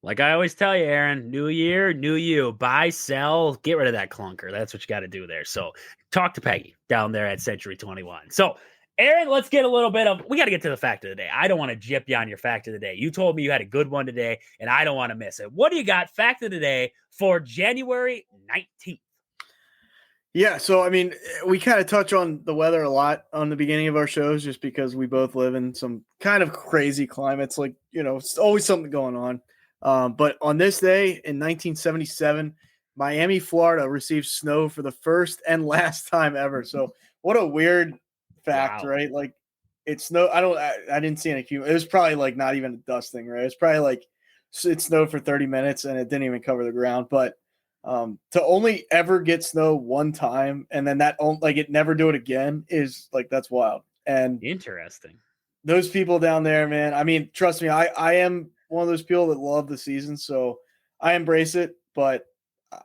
Like I always tell you, Aaron, new year, new you. Buy, sell, get rid of that clunker. That's what you got to do there. So talk to Peggy down there at Century 21. So, Aaron, let's get a little bit of, we got to get to the fact of the day. I don't want to jip you on your fact of the day. You told me you had a good one today, and I don't want to miss it. What do you got, fact of the day, for January 19th? Yeah, so, I mean, we kind of touch on the weather a lot on the beginning of our shows just because we both live in some kind of crazy climates. Like, you know, it's always something going on. But on this day in 1977, Miami, Florida received snow for the first and last time ever. So what a weird fact, wow. Right? Like it snowed. I didn't see any accumulate. It was probably like not even a dusting, right? It's probably like it snowed for 30 minutes and it didn't even cover the ground. But to only ever get snow one time and then it never do it again is like, that's wild. And interesting. Those people down there, man. I mean, trust me, I am one of those people that love the season, so I embrace it, but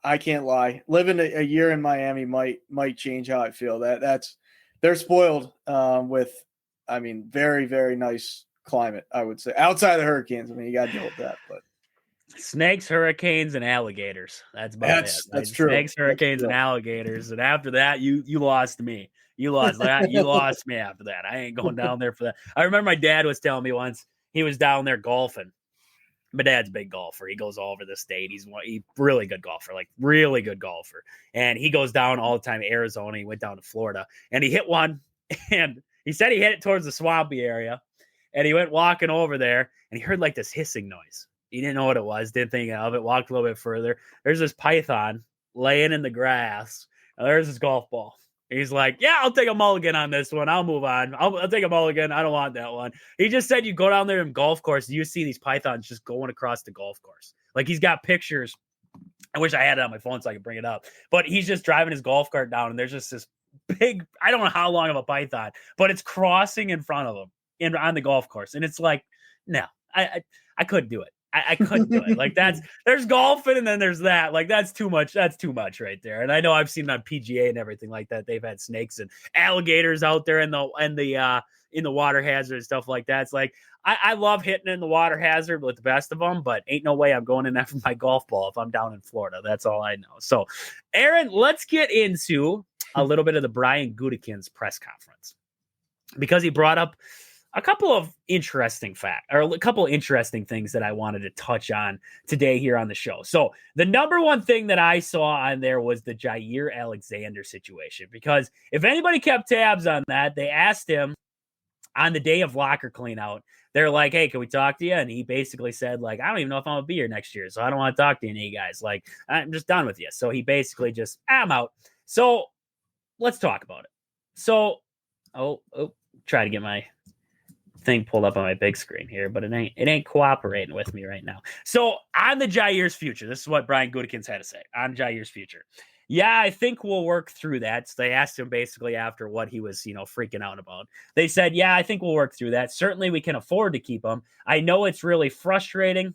I can't lie. Living a year in Miami might change how I feel. They're spoiled with, I mean, very, very nice climate, I would say. Outside of the hurricanes, I mean, you got to deal with that. But snakes, hurricanes, and alligators. That's about it. That's true. Snakes, hurricanes, and alligators. And after that, you lost me. You lost that. You lost me after that. I ain't going down there for that. I remember my dad was telling me once he was down there golfing. My dad's a big golfer. He goes all over the state. He's really good golfer, like really good golfer. And he goes down all the time to Arizona. He went down to Florida and he hit one. And he said he hit it towards the swampy area. And he went walking over there and he heard like this hissing noise. He didn't know what it was, didn't think of it, walked a little bit further. There's this python laying in the grass. And there's this golf ball. He's like, yeah, I'll take a mulligan on this one. I'll move on. I'll take a mulligan. I don't want that one. He just said you go down there in golf course, you see these pythons just going across the golf course. Like he's got pictures. I wish I had it on my phone so I could bring it up. But he's just driving his golf cart down, and there's just this big, I don't know how long of a python, but it's crossing in front of him on the golf course. And it's like, no, I couldn't do it. I couldn't do it. Like there's golfing and then there's that. Like that's too much. That's too much right there. And I know I've seen it on PGA and everything like that. They've had snakes and alligators out there in in the water hazard and stuff like that. It's like, I love hitting in the water hazard with the best of them, but ain't no way I'm going in there for my golf ball if I'm down in Florida. That's all I know. So, Aaron, let's get into a little bit of the Brian Gutekunst's press conference, because he brought up a couple of interesting things that I wanted to touch on today here on the show. So the number one thing that I saw on there was the Jair Alexander situation, because if anybody kept tabs on that, they asked him on the day of locker cleanout. They're like, hey, can we talk to you? And he basically said, like, I don't even know if I'm going to be here next year, so I don't want to talk to any of you guys. Like, I'm just done with you. So he basically just, I'm out. So let's talk about it. So, try to get my thing pulled up on my big screen here, but it ain't cooperating with me right now. So on the Jair's future, this is what Brian Gutekunst had to say on Jair's future. Yeah, I think we'll work through that. So they asked him basically after what he was, freaking out about. They said, yeah, I think we'll work through that. Certainly we can afford to keep him. I know it's really frustrating,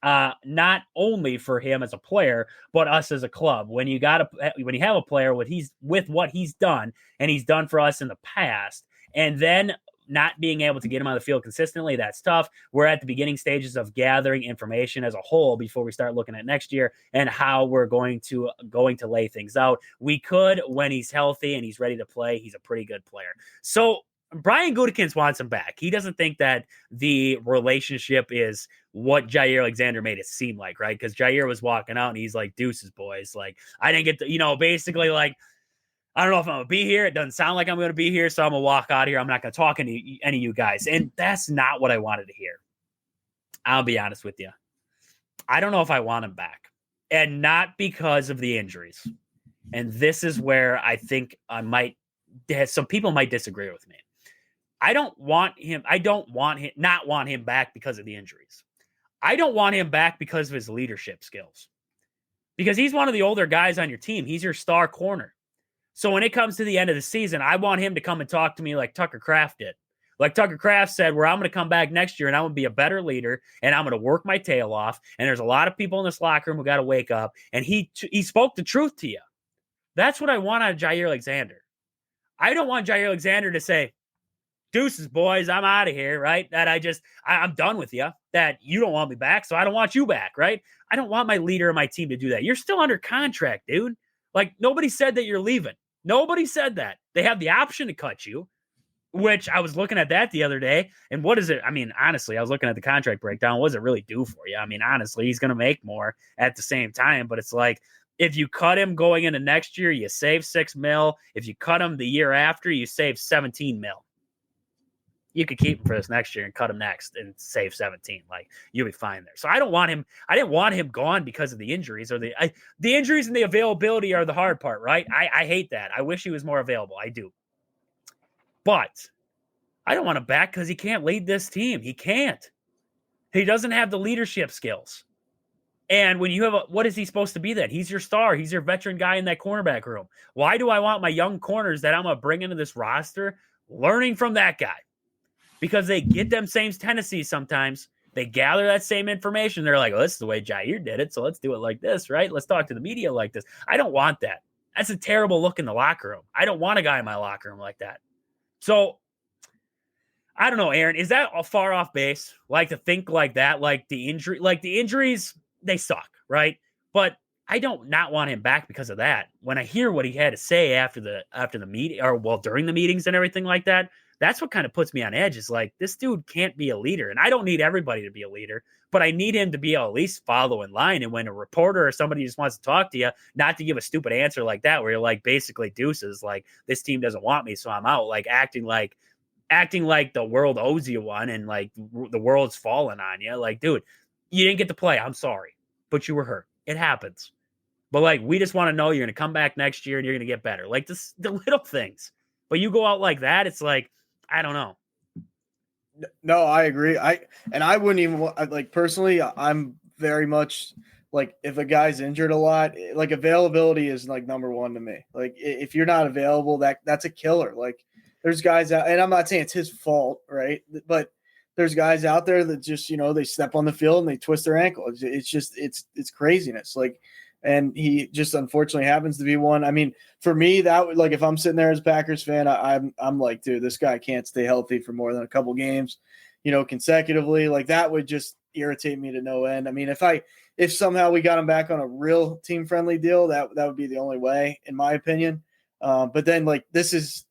not only for him as a player, but us as a club. When you have a player with what he's done, and he's done for us in the past, and then not being able to get him on the field consistently, that's tough. We're at the beginning stages of gathering information as a whole before we start looking at next year and how we're going to lay things out. We could, when he's healthy and he's ready to play, he's a pretty good player. So Brian Gutekunst wants him back. He doesn't think that the relationship is what Jair Alexander made it seem like, right? Because Jair was walking out and he's like, deuces, boys. Like, I didn't get to, basically like, I don't know if I'm going to be here. It doesn't sound like I'm going to be here, so I'm going to walk out of here. I'm not going to talk to any of you guys. And that's not what I wanted to hear. I'll be honest with you. I don't know if I want him back. And not because of the injuries. And this is where I think some people might disagree with me. I don't want him back because of the injuries. I don't want him back because of his leadership skills. Because he's one of the older guys on your team. He's your star corner. So when it comes to the end of the season, I want him to come and talk to me like Tucker Kraft did. Like Tucker Kraft said, where I'm going to come back next year and I'm going to be a better leader and I'm going to work my tail off. And there's a lot of people in this locker room who got to wake up. And he spoke the truth to you. That's what I want out of Jair Alexander. I don't want Jair Alexander to say, deuces, boys, I'm out of here, right? That I'm done with you, that you don't want me back, so I don't want you back, right? I don't want my leader of my team to do that. You're still under contract, dude. Like, nobody said that you're leaving. Nobody said that. They have the option to cut you, which I was looking at that the other day. And what is it? I mean, honestly, I was looking at the contract breakdown. What does it really do for you? I mean, honestly, he's going to make more at the same time. But it's like, if you cut him going into next year, you save $6 million. If you cut him the year after, you save $17 million. You could keep him for this next year and cut him next and save 17. Like, you'll be fine there. So I don't want him. I didn't want him gone because of the injuries or the injuries and the availability are the hard part, right? I hate that. I wish he was more available. I do. But I don't want him back because he can't lead this team. He can't. He doesn't have the leadership skills. And when you have what is he supposed to be then? He's your star. He's your veteran guy in that cornerback room. Why do I want my young corners that I'm going to bring into this roster learning from that guy? Because they get them same tendencies sometimes. They gather that same information. They're like, oh, this is the way Jair did it, so let's do it like this, right? Let's talk to the media like this. I don't want that. That's a terrible look in the locker room. I don't want a guy in my locker room like that. So, I don't know, Aaron. Is that a far off base? Like to think like that? Like the injuries, they suck, right? But I don't not want him back because of that. When I hear what he had to say after the meeting, or during the meetings and everything like that, that's what kind of puts me on edge. Is like, this dude can't be a leader. And I don't need everybody to be a leader, but I need him to be at least follow in line. And when a reporter or somebody just wants to talk to you, not to give a stupid answer like that, where you're like, basically deuces, like this team doesn't want me, so I'm out. Like acting like the world owes you one and like the world's fallen on you. Like, dude, you didn't get to play. I'm sorry, but you were hurt. It happens. But like, we just want to know you're going to come back next year and you're going to get better. Like the little things. But you go out like that, it's like, I don't know. No, I agree. I wouldn't even like personally. I'm very much like, if a guy's injured a lot, like availability is like number one to me. Like if you're not available, that's a killer. Like there's guys out, and I'm not saying it's his fault, right? But there's guys out there that just they step on the field and they twist their ankle. It's just it's craziness. Like, and he just unfortunately happens to be one. I mean, for me, that would, like, if I'm sitting there as a Packers fan, I'm like, dude, this guy can't stay healthy for more than a couple games, consecutively. Like, that would just irritate me to no end. I mean, if somehow we got him back on a real team friendly deal, that would be the only way, in my opinion. But then, like, this is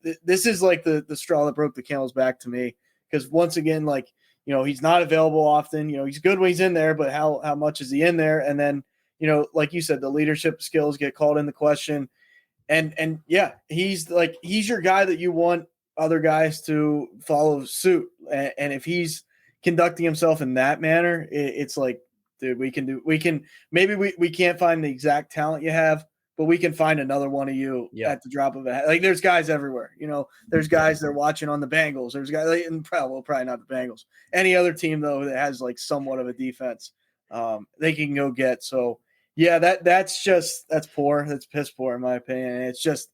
like the straw that broke the camel's back to me, because once again, like, he's not available often. He's good when he's in there, but how much is he in there? And then, like you said, the leadership skills get called into question. And yeah, he's your guy that you want other guys to follow suit. And if he's conducting himself in that manner, it's like, dude, we can't find the exact talent you have, but we can find another one of you at the drop of a hat. Like, there's guys everywhere. There's guys that are watching on the Bengals. There's guys, and probably not the Bengals. Any other team, though, that has like somewhat of a defense, they can go get. So yeah, that's poor. That's piss poor, in my opinion. It's just,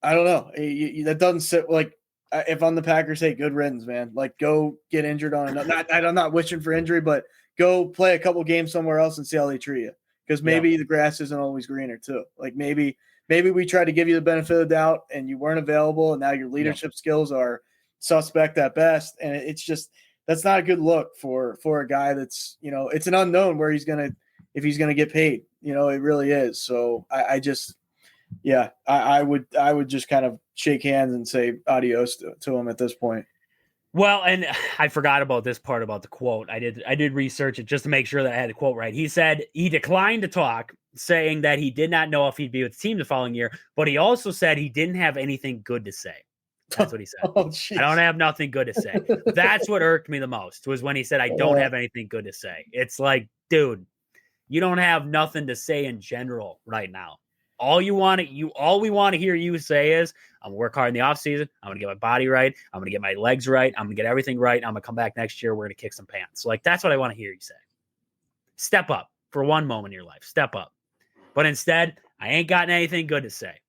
I don't know. That doesn't sit like, if I'm the Packers, hey, good riddance, man. Like, go get injured on another. I'm not wishing for injury, but go play a couple games somewhere else and see how they treat you. Because maybe the grass isn't always greener too. Like, maybe we tried to give you the benefit of the doubt and you weren't available, and now your leadership skills are suspect at best. And it's just, that's not a good look for a guy that's, it's an unknown where if he's gonna get paid. It really is. So I would just kind of shake hands and say adios to him at this point. Well, and I forgot about this part about the quote. I did research it just to make sure that I had the quote right. He said he declined to talk, saying that he did not know if he'd be with the team the following year, but he also said he didn't have anything good to say. That's what he said. I don't have nothing good to say. That's what irked me the most, was when he said, I don't have anything good to say. It's like, dude, you don't have nothing to say in general right now. All we want to hear you say is, I'm going to work hard in the offseason. I'm going to get my body right. I'm going to get my legs right. I'm going to get everything right. I'm going to come back next year. We're going to kick some pants. Like, that's what I want to hear you say. Step up for one moment in your life. Step up. But instead, I ain't gotten anything good to say.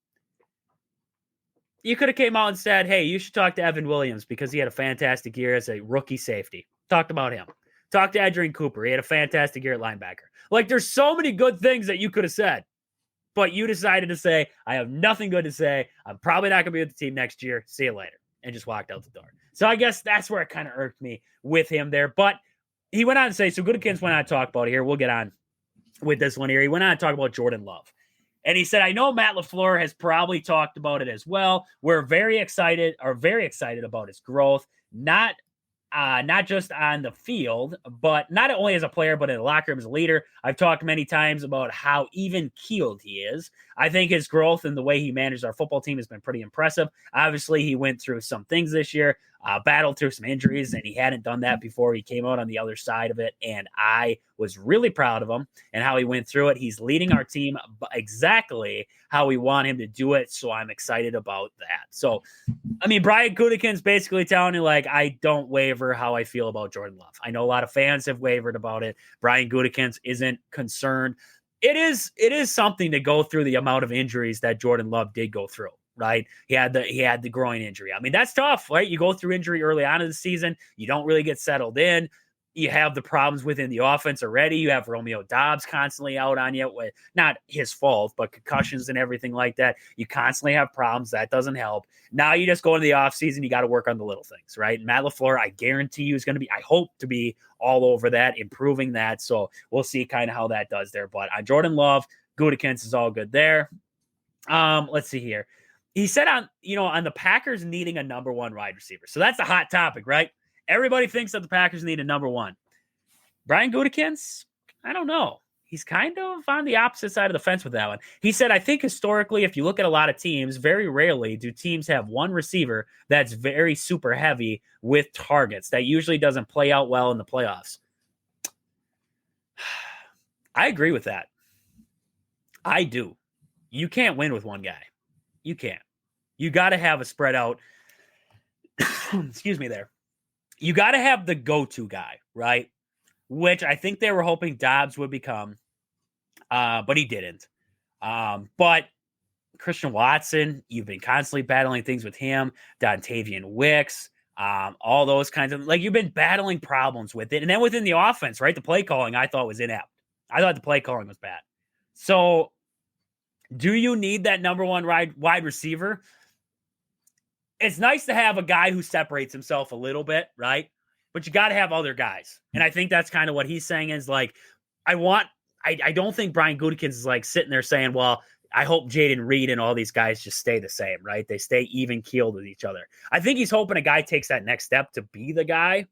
You could have came out and said, hey, you should talk to Evan Williams because he had a fantastic year as a rookie safety. Talked about him. Talk to Adrian Cooper. He had a fantastic year at linebacker. Like, there's so many good things that you could have said. But you decided to say, I have nothing good to say. I'm probably not going to be with the team next year. See you later. And just walked out the door. So I guess that's where it kind of irked me with him there. But he went on to say, so Gutekunst went on to talk about it here. We'll get on with this one here. He went on to talk about Jordan Love. And he said, I know Matt LaFleur has probably talked about it as well. We're very excited about his growth. Not just on the field, but not only as a player, but in the locker room as a leader. I've talked many times about how even-keeled he is. I think his growth and the way he managed our football team has been pretty impressive. Obviously, he went through some things this year, battled through some injuries, and he hadn't done that before. He came out on the other side of it, and I was really proud of him and how he went through it. He's leading our team exactly how we want him to do it, so I'm excited about that. So, I mean, Brian Gutekunst basically telling you, like, I don't waver how I feel about Jordan Love. I know a lot of fans have wavered about it. Brian Gutekunst isn't concerned. It is something to go through the amount of injuries that Jordan Love did go through, right? He had the groin injury. I mean, that's tough, right? You go through injury early on in the season. You don't really get settled in. You have the problems within the offense already. You have Romeo Doubs constantly out on you. With, not his fault, but concussions and everything like that. You constantly have problems. That doesn't help. Now you just go into the offseason. You got to work on the little things, right? And Matt LaFleur, I guarantee you, is going to be, I hope to be all over that, improving that. So we'll see kind of how that does there. But on Jordan Love, Gutekunst is all good there. Let's see here. He said on the Packers needing a number one wide receiver. So that's a hot topic, right? Everybody thinks that the Packers need a number one. Brian Gutekunst, I don't know. He's kind of on the opposite side of the fence with that one. He said, I think historically, if you look at a lot of teams, very rarely do teams have one receiver that's very super heavy with targets. That usually doesn't play out well in the playoffs. I agree with that. I do. You can't win with one guy. You can't. You got to have a spread out. Excuse me there. You got to have the go-to guy, right? Which I think they were hoping Doubs would become, but he didn't. But Christian Watson, you've been constantly battling things with him, Dontavian Wicks, all those kinds of, like, you've been battling problems with it. And then within the offense, right, the play calling I thought was inept. I thought the play calling was bad. So Do you need that number one wide receiver? It's nice to have a guy who separates himself a little bit, right? But you got to have other guys. And I think that's kind of what he's saying is like, I don't think Brian Gutekunst is like sitting there saying, well, I hope Jaden Reed and all these guys just stay the same, right? They stay even keeled with each other. I think he's hoping a guy takes that next step to be the guy,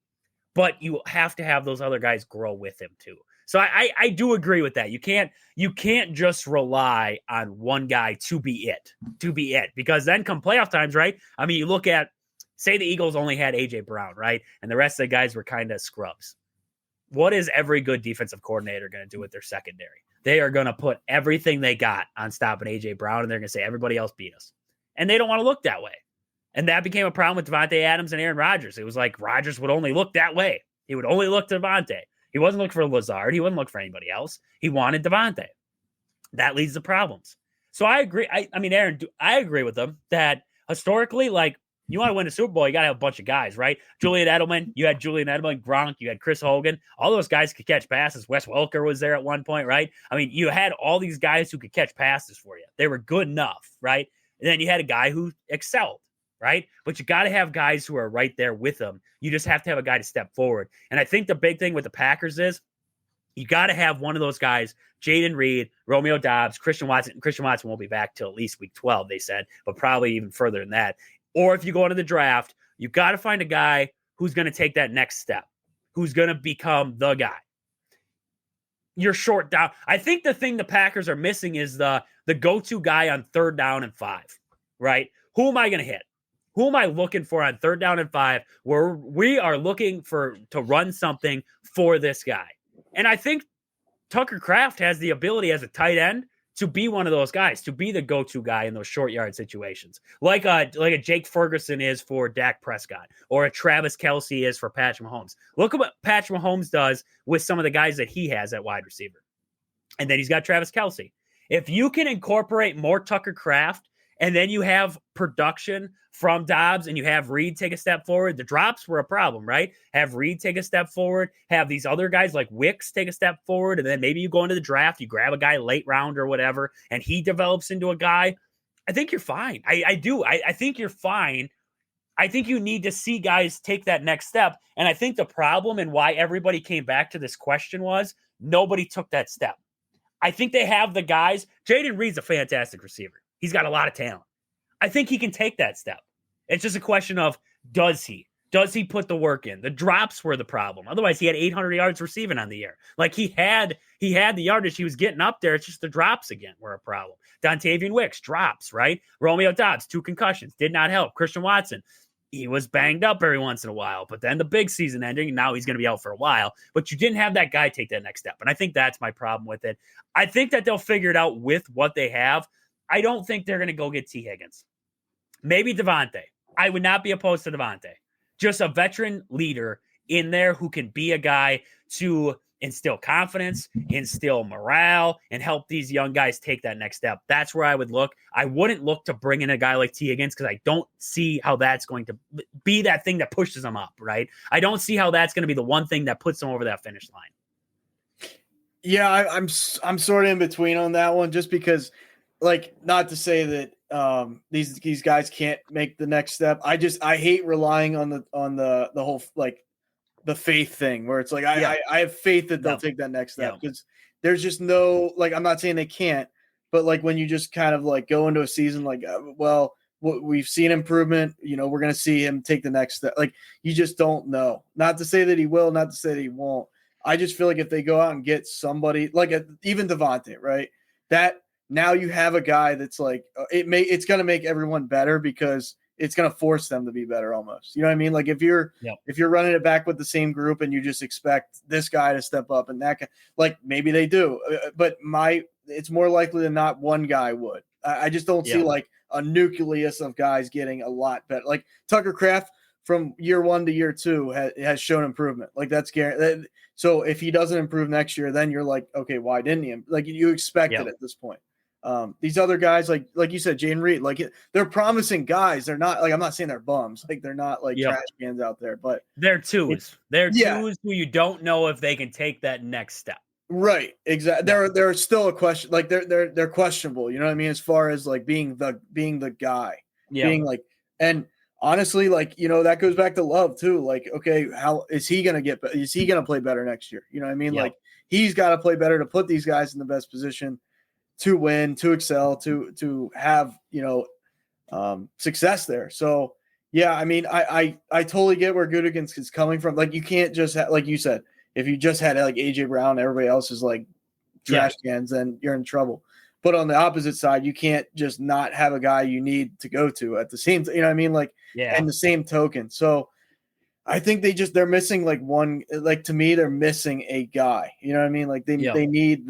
but you have to have those other guys grow with him too. So I do agree with that. You can't just rely on one guy to be it, because then come playoff times, right? I mean, you look at, say the Eagles only had AJ Brown, right? And the rest of the guys were kind of scrubs. What is every good defensive coordinator going to do with their secondary? They are going to put everything they got on stopping AJ Brown, and they're going to say everybody else beat us. And they don't want to look that way. And that became a problem with Devontae Adams and Aaron Rodgers. It was like Rodgers would only look that way. He would only look to Devontae. He wasn't looking for Lazard. He wasn't looking for anybody else. He wanted Devontae. That leads to problems. So I agree. I mean, Aaron, I agree with them that historically, like, you want to win a Super Bowl, you got to have a bunch of guys, right? Julian Edelman, Gronk, you had Chris Hogan. All those guys could catch passes. Wes Welker was there at one point, right? I mean, you had all these guys who could catch passes for you. They were good enough, right? And then you had a guy who excelled, right? But you got to have guys who are right there with them. You just have to have a guy to step forward. And I think the big thing with the Packers is you got to have one of those guys, Jaden Reed, Romeo Doubs, Christian Watson. Christian Watson won't be back till at least week 12, they said, but probably even further than that. Or if you go into the draft, you got to find a guy who's going to take that next step, who's going to become the guy. You're short down. I think the thing the Packers are missing is the go-to guy on 3rd down and 5, right? Who am I going to hit? Who am I looking for on 3rd down and 5 where we are looking to run something for this guy? And I think Tucker Kraft has the ability as a tight end to be one of those guys, to be the go-to guy in those short yard situations, like a Jake Ferguson is for Dak Prescott, or a Travis Kelce is for Patrick Mahomes. Look at what Patrick Mahomes does with some of the guys that he has at wide receiver. And then he's got Travis Kelce. If you can incorporate more Tucker Kraft, and then you have production from Dobbs and you have Reed take a step forward. The drops were a problem, right? Have Reed take a step forward. Have these other guys like Wicks take a step forward. And then maybe you go into the draft, you grab a guy late round or whatever, and he develops into a guy. I think you're fine. I do. I think you're fine. I think you need to see guys take that next step. And I think the problem and why everybody came back to this question was nobody took that step. I think they have the guys. Jaden Reed's a fantastic receiver. He's got a lot of talent. I think he can take that step. It's just a question of, does he? Does he put the work in? The drops were the problem. Otherwise, he had 800 yards receiving on the year. Like he had the yardage. He was getting up there. It's just the drops again were a problem. Dontavian Wicks, drops, right? Romeo Doubs, 2 concussions, did not help. Christian Watson, he was banged up every once in a while, but then the big season ending, and now he's going to be out for a while. But you didn't have that guy take that next step. And I think that's my problem with it. I think that they'll figure it out with what they have. I don't think they're going to go get T. Higgins. Maybe Devontae. I would not be opposed to Devontae. Just a veteran leader in there who can be a guy to instill confidence, instill morale, and help these young guys take that next step. That's where I would look. I wouldn't look to bring in a guy like T. Higgins because I don't see how that's going to be that thing that pushes them up, right? I don't see how that's going to be the one thing that puts them over that finish line. Yeah, I'm sort of in between on that one just because – like, not to say that these guys can't make the next step. I hate relying on the whole like the faith thing where it's like I have faith that they'll take that next step because there's just no, like, I'm not saying they can't, but like when you just kind of like go into a season like we've seen improvement, we're gonna see him take the next step. Like you just don't know. Not to say that he will, not to say that he won't. I just feel like if they go out and get somebody like even Devontae, right? That. Now you have a guy that's like it's going to make everyone better because it's going to force them to be better almost. You know what I mean? Like if you're running it back with the same group and you just expect this guy to step up and that guy, like maybe they do, but it's more likely than not one guy would. I just don't see like a nucleus of guys getting a lot better. Like Tucker Kraft from year 1 to year 2 has shown improvement. Like that's guaranteed. So if he doesn't improve next year, then you're like, okay, why didn't he? Like you expect it at this point. These other guys, like you said, Jaden Reed, like they're promising guys. They're not like, I'm not saying they're bums. Like they're not like trash cans out there, but they're twos. They're twos who you don't know if they can take that next step. Right. Exactly. They're still a question. Like they're questionable. You know what I mean? As far as like being the guy, being like, and honestly, like, that goes back to Love too. Like, okay, how is he going to is he going to play better next year? You know what I mean? Like he's got to play better to put these guys in the best position to win, to excel, to have, success there. So yeah, I mean, I totally get where Gutekunst is coming from. Like you can't just like you said, if you just had like AJ Brown, everybody else is like trash cans, then you're in trouble. But on the opposite side, you can't just not have a guy you need to go to at the same, you know what I mean? Like, and the same token. So I think they're missing like one, like to me, they're missing a guy, you know what I mean? Like they need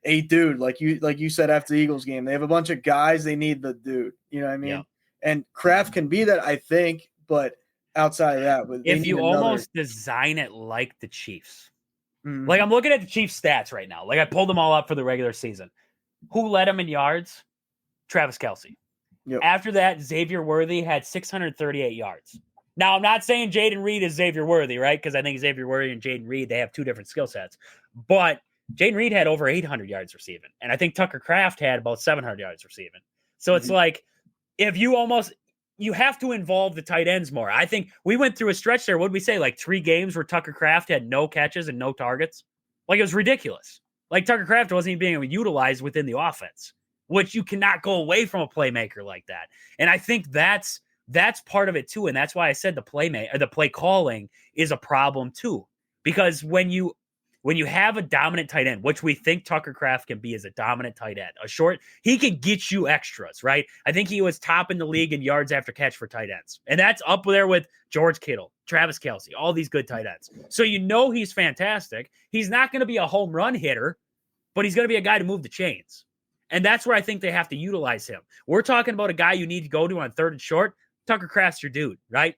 a dude, like you said, after the Eagles game, they have a bunch of guys. They need the dude, you know what I mean? And Kraft can be that, I think, but outside of that, if you almost design it like the Chiefs, like I'm looking at the Chiefs stats right now. Like I pulled them all up for the regular season. Who led them in yards? Travis Kelce. After that, Xavier Worthy had 638 yards. Now, I'm not saying Jaden Reed is Xavier Worthy, right? Because I think Xavier Worthy and Jaden Reed, they have two different skill sets. But Jaden Reed had over 800 yards receiving. And I think Tucker Kraft had about 700 yards receiving. So it's like, if you have to involve the tight ends more. I think we went through a stretch there. What did we say? Like 3 games where Tucker Kraft had no catches and no targets. Like it was ridiculous. Like Tucker Kraft wasn't even being utilized within the offense, which you cannot go away from a playmaker like that. And I think that's part of it too. And that's why I said the play calling is a problem too. Because when you have a dominant tight end, which we think Tucker Kraft can be as a dominant tight end, he can get you extras, right? I think he was top in the league in yards after catch for tight ends. And that's up there with George Kittle, Travis Kelce, all these good tight ends. So he's fantastic. He's not going to be a home run hitter, but he's going to be a guy to move the chains. And that's where I think they have to utilize him. We're talking about a guy you need to go to on 3rd and short. Tucker Kraft's your dude, right?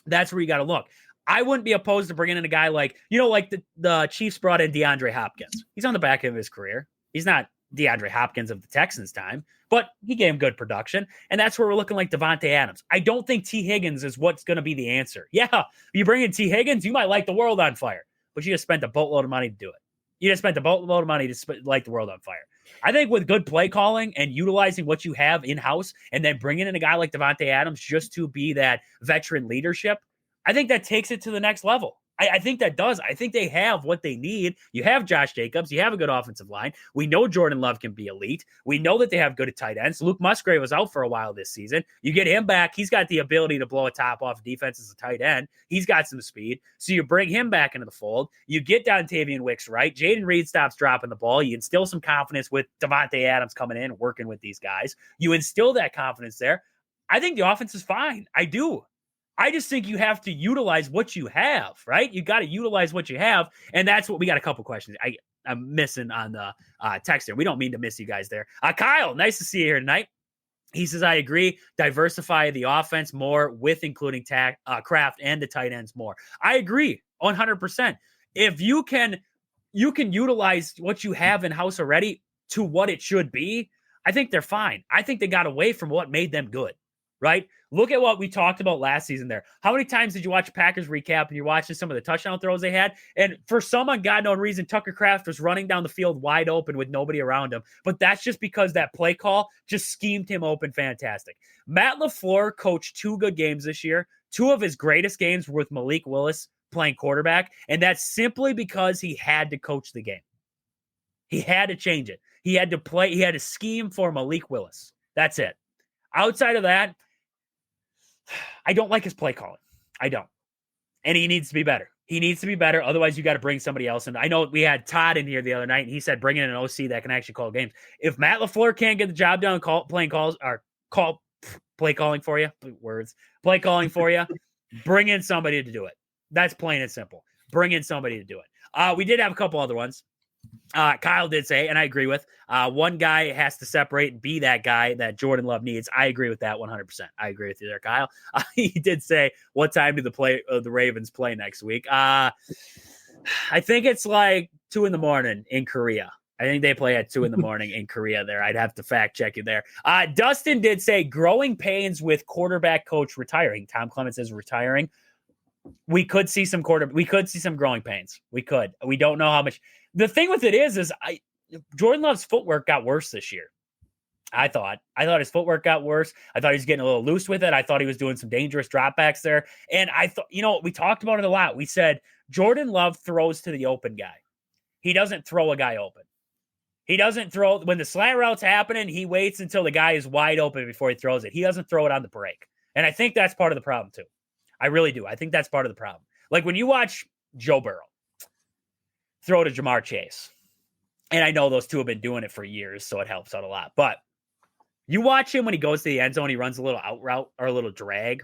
That's where you got to look. I wouldn't be opposed to bringing in a guy like the Chiefs brought in DeAndre Hopkins. He's on the back end of his career. He's not DeAndre Hopkins of the Texans time, but he gave him good production. And that's where we're looking like Devontae Adams. I don't think T. Higgins is what's going to be the answer. Yeah, you bring in T. Higgins, you might light the world on fire, but you just spent a boatload of money to do it. You just spent a boatload of money to light the world on fire. I think with good play calling and utilizing what you have in-house and then bringing in a guy like Devontae Adams just to be that veteran leadership, I think that takes it to the next level. I think that does. I think they have what they need. You have Josh Jacobs. You have a good offensive line. We know Jordan Love can be elite. We know that they have good tight ends. Luke Musgrave was out for a while this season. You get him back. He's got the ability to blow a top off defense as a tight end. He's got some speed. So you bring him back into the fold. You get Dontavian Wicks right. Jaden Reed stops dropping the ball. You instill some confidence with Devontae Adams coming in, working with these guys. You instill that confidence there. I think the offense is fine. I do. I just think you have to utilize what you have, right? You got to utilize what you have. And that's what we got a couple questions. I'm missing on the text there. We don't mean to miss you guys there. Kyle, nice to see you here tonight. He says, I agree. Diversify the offense more with including Kraft and the tight ends more. I agree 100%. If you can utilize what you have in house already to what it should be, I think they're fine. I think they got away from what made them good. Right? Look at what we talked about last season there. How many times did you watch Packers recap and you're watching some of the touchdown throws they had? And for some ungodknown reason, Tucker Kraft was running down the field wide open with nobody around him. But that's just because that play call just schemed him open fantastic. Matt LaFleur coached 2 good games this year. 2 of his greatest games were with Malik Willis playing quarterback. And that's simply because he had to coach the game. He had to change it. He had to scheme for Malik Willis. That's it. Outside of that, I don't like his play calling. I don't. And he needs to be better. He needs to be better. Otherwise, you got to bring somebody else in. I know we had Todd in here the other night, and he said bring in an OC that can actually call games. If Matt LaFleur can't get the job done, play calling for you, bring in somebody to do it. That's plain and simple. Bring in somebody to do it. We did have a couple other ones. Kyle did say, and I agree with, one guy has to separate and be that guy that Jordan Love needs. I agree with that 100%. I agree with you there, Kyle. He did say, what time do the Ravens play next week? I think it's like 2 a.m. in Korea. I think they play at 2 a.m. in Korea there. I'd have to fact check you there. Dustin did say growing pains with quarterback coach retiring. Tom Clements is retiring. we could see some growing pains. We don't know how much. The thing with it is Jordan Love's footwork got worse this year. I thought his footwork got worse. I thought he was getting a little loose with it. I thought he was doing some dangerous dropbacks there. And I thought, we talked about it a lot. We said Jordan Love throws to the open guy. He doesn't throw a guy open. He doesn't throw when the slant route's happening. He waits until the guy is wide open before he throws it. He doesn't throw it on the break. And I think that's part of the problem too. I really do. I think that's part of the problem. Like when you watch Joe Burrow throw to Jamar Chase, and I know those two have been doing it for years, so it helps out a lot. But you watch him when he goes to the end zone, he runs a little out route or a little drag.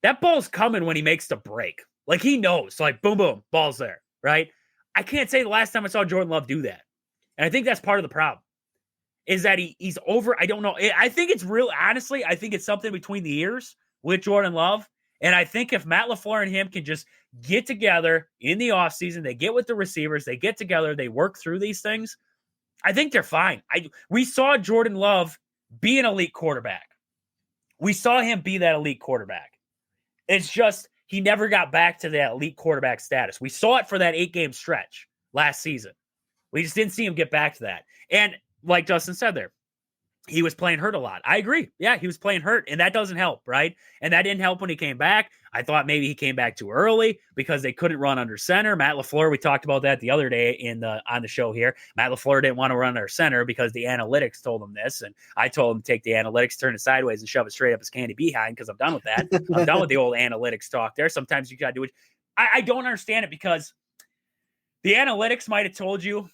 That ball's coming when he makes the break. Like he knows, like boom, boom, ball's there, right? I can't say the last time I saw Jordan Love do that. And I think that's part of the problem is that he's over. I don't know. I think it's real. Honestly, I think it's something between the ears with Jordan Love. And I think if Matt LaFleur and him can just get together in the offseason, they get with the receivers, they get together, they work through these things, I think they're fine. We saw Jordan Love be an elite quarterback. We saw him be that elite quarterback. It's just he never got back to that elite quarterback status. We saw it for that 8-game stretch last season. We just didn't see him get back to that. And like Justin said there, he was playing hurt a lot. I agree. Yeah, he was playing hurt, and that doesn't help, right? And that didn't help when he came back. I thought maybe he came back too early because they couldn't run under center. Matt LaFleur, we talked about that the other day on the show here. Matt LaFleur didn't want to run under center because the analytics told him this, and I told him to take the analytics, turn it sideways, and shove it straight up his candy behind because I'm done with that. I'm done with the old analytics talk there. Sometimes you got to do it. I don't understand it because the analytics might have told you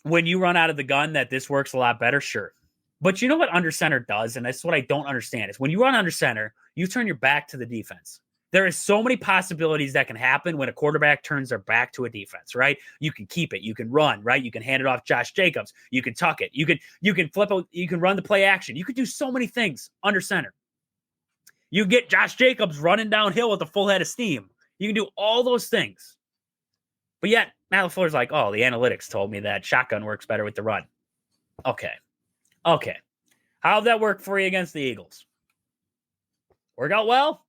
when you run out of the gun that this works a lot better, sure. But you know what under center does, and that's what I don't understand, is when you run under center, you turn your back to the defense. There is so many possibilities that can happen when a quarterback turns their back to a defense, right? You can keep it, you can run, right? You can hand it off Josh Jacobs, you can tuck it, you can flip it, you can run the play action. You could do so many things under center. You get Josh Jacobs running downhill with a full head of steam. You can do all those things. But yet, Matt LaFleur's like, oh, the analytics told me that shotgun works better with the run. Okay. How'd that work for you against the Eagles? Work out well?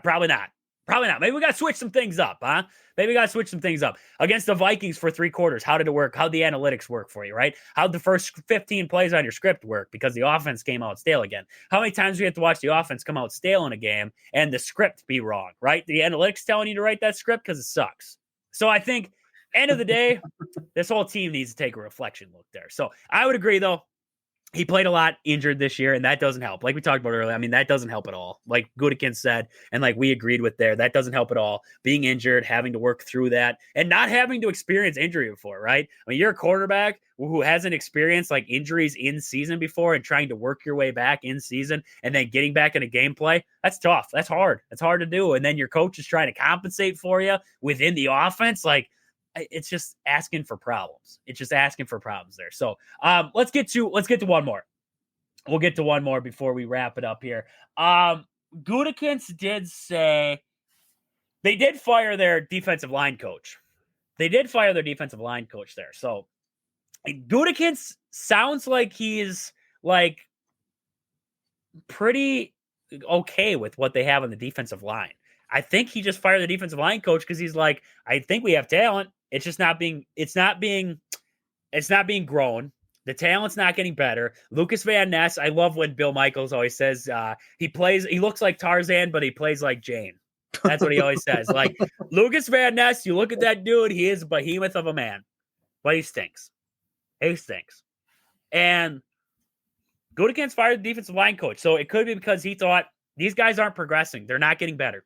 Probably not. Maybe we got to switch some things up, huh? Against the Vikings for 3 quarters, how did it work? How'd the analytics work for you, right? How'd the first 15 plays on your script work? Because the offense came out stale again. How many times do you have to watch the offense come out stale in a game and the script be wrong, right? The analytics telling you to write that script because it sucks. So I think, end of the day, this whole team needs to take a reflection look there. So I would agree, though. He played a lot injured this year, and that doesn't help. Like we talked about earlier, I mean, that doesn't help at all. Like Gutekunst said, and like we agreed with there, that doesn't help at all. Being injured, having to work through that, and not having to experience injury before, right? I mean, you're a quarterback who hasn't experienced like injuries in season before and trying to work your way back in season and then getting back in a gameplay. That's tough. That's hard. That's hard to do. And then your coach is trying to compensate for you within the offense. Like, it's just asking for problems. It's just asking for problems there. So let's get to one more. We'll get to one more before we wrap it up here. Gutekunst did say they did fire their defensive line coach. There. So Gutekunst sounds like he's like pretty okay with what they have on the defensive line. I think he just fired the defensive line coach because he's like, I think we have talent. It's just not being grown. The talent's not getting better. Lucas Van Ness, I love when Bill Michaels always says he looks like Tarzan, but he plays like Jane. That's what he always says. Like Lucas Van Ness, you look at that dude, he is a behemoth of a man, but he stinks. And Gutekunst fired the defensive line coach. So it could be because he thought these guys aren't progressing. They're not getting better.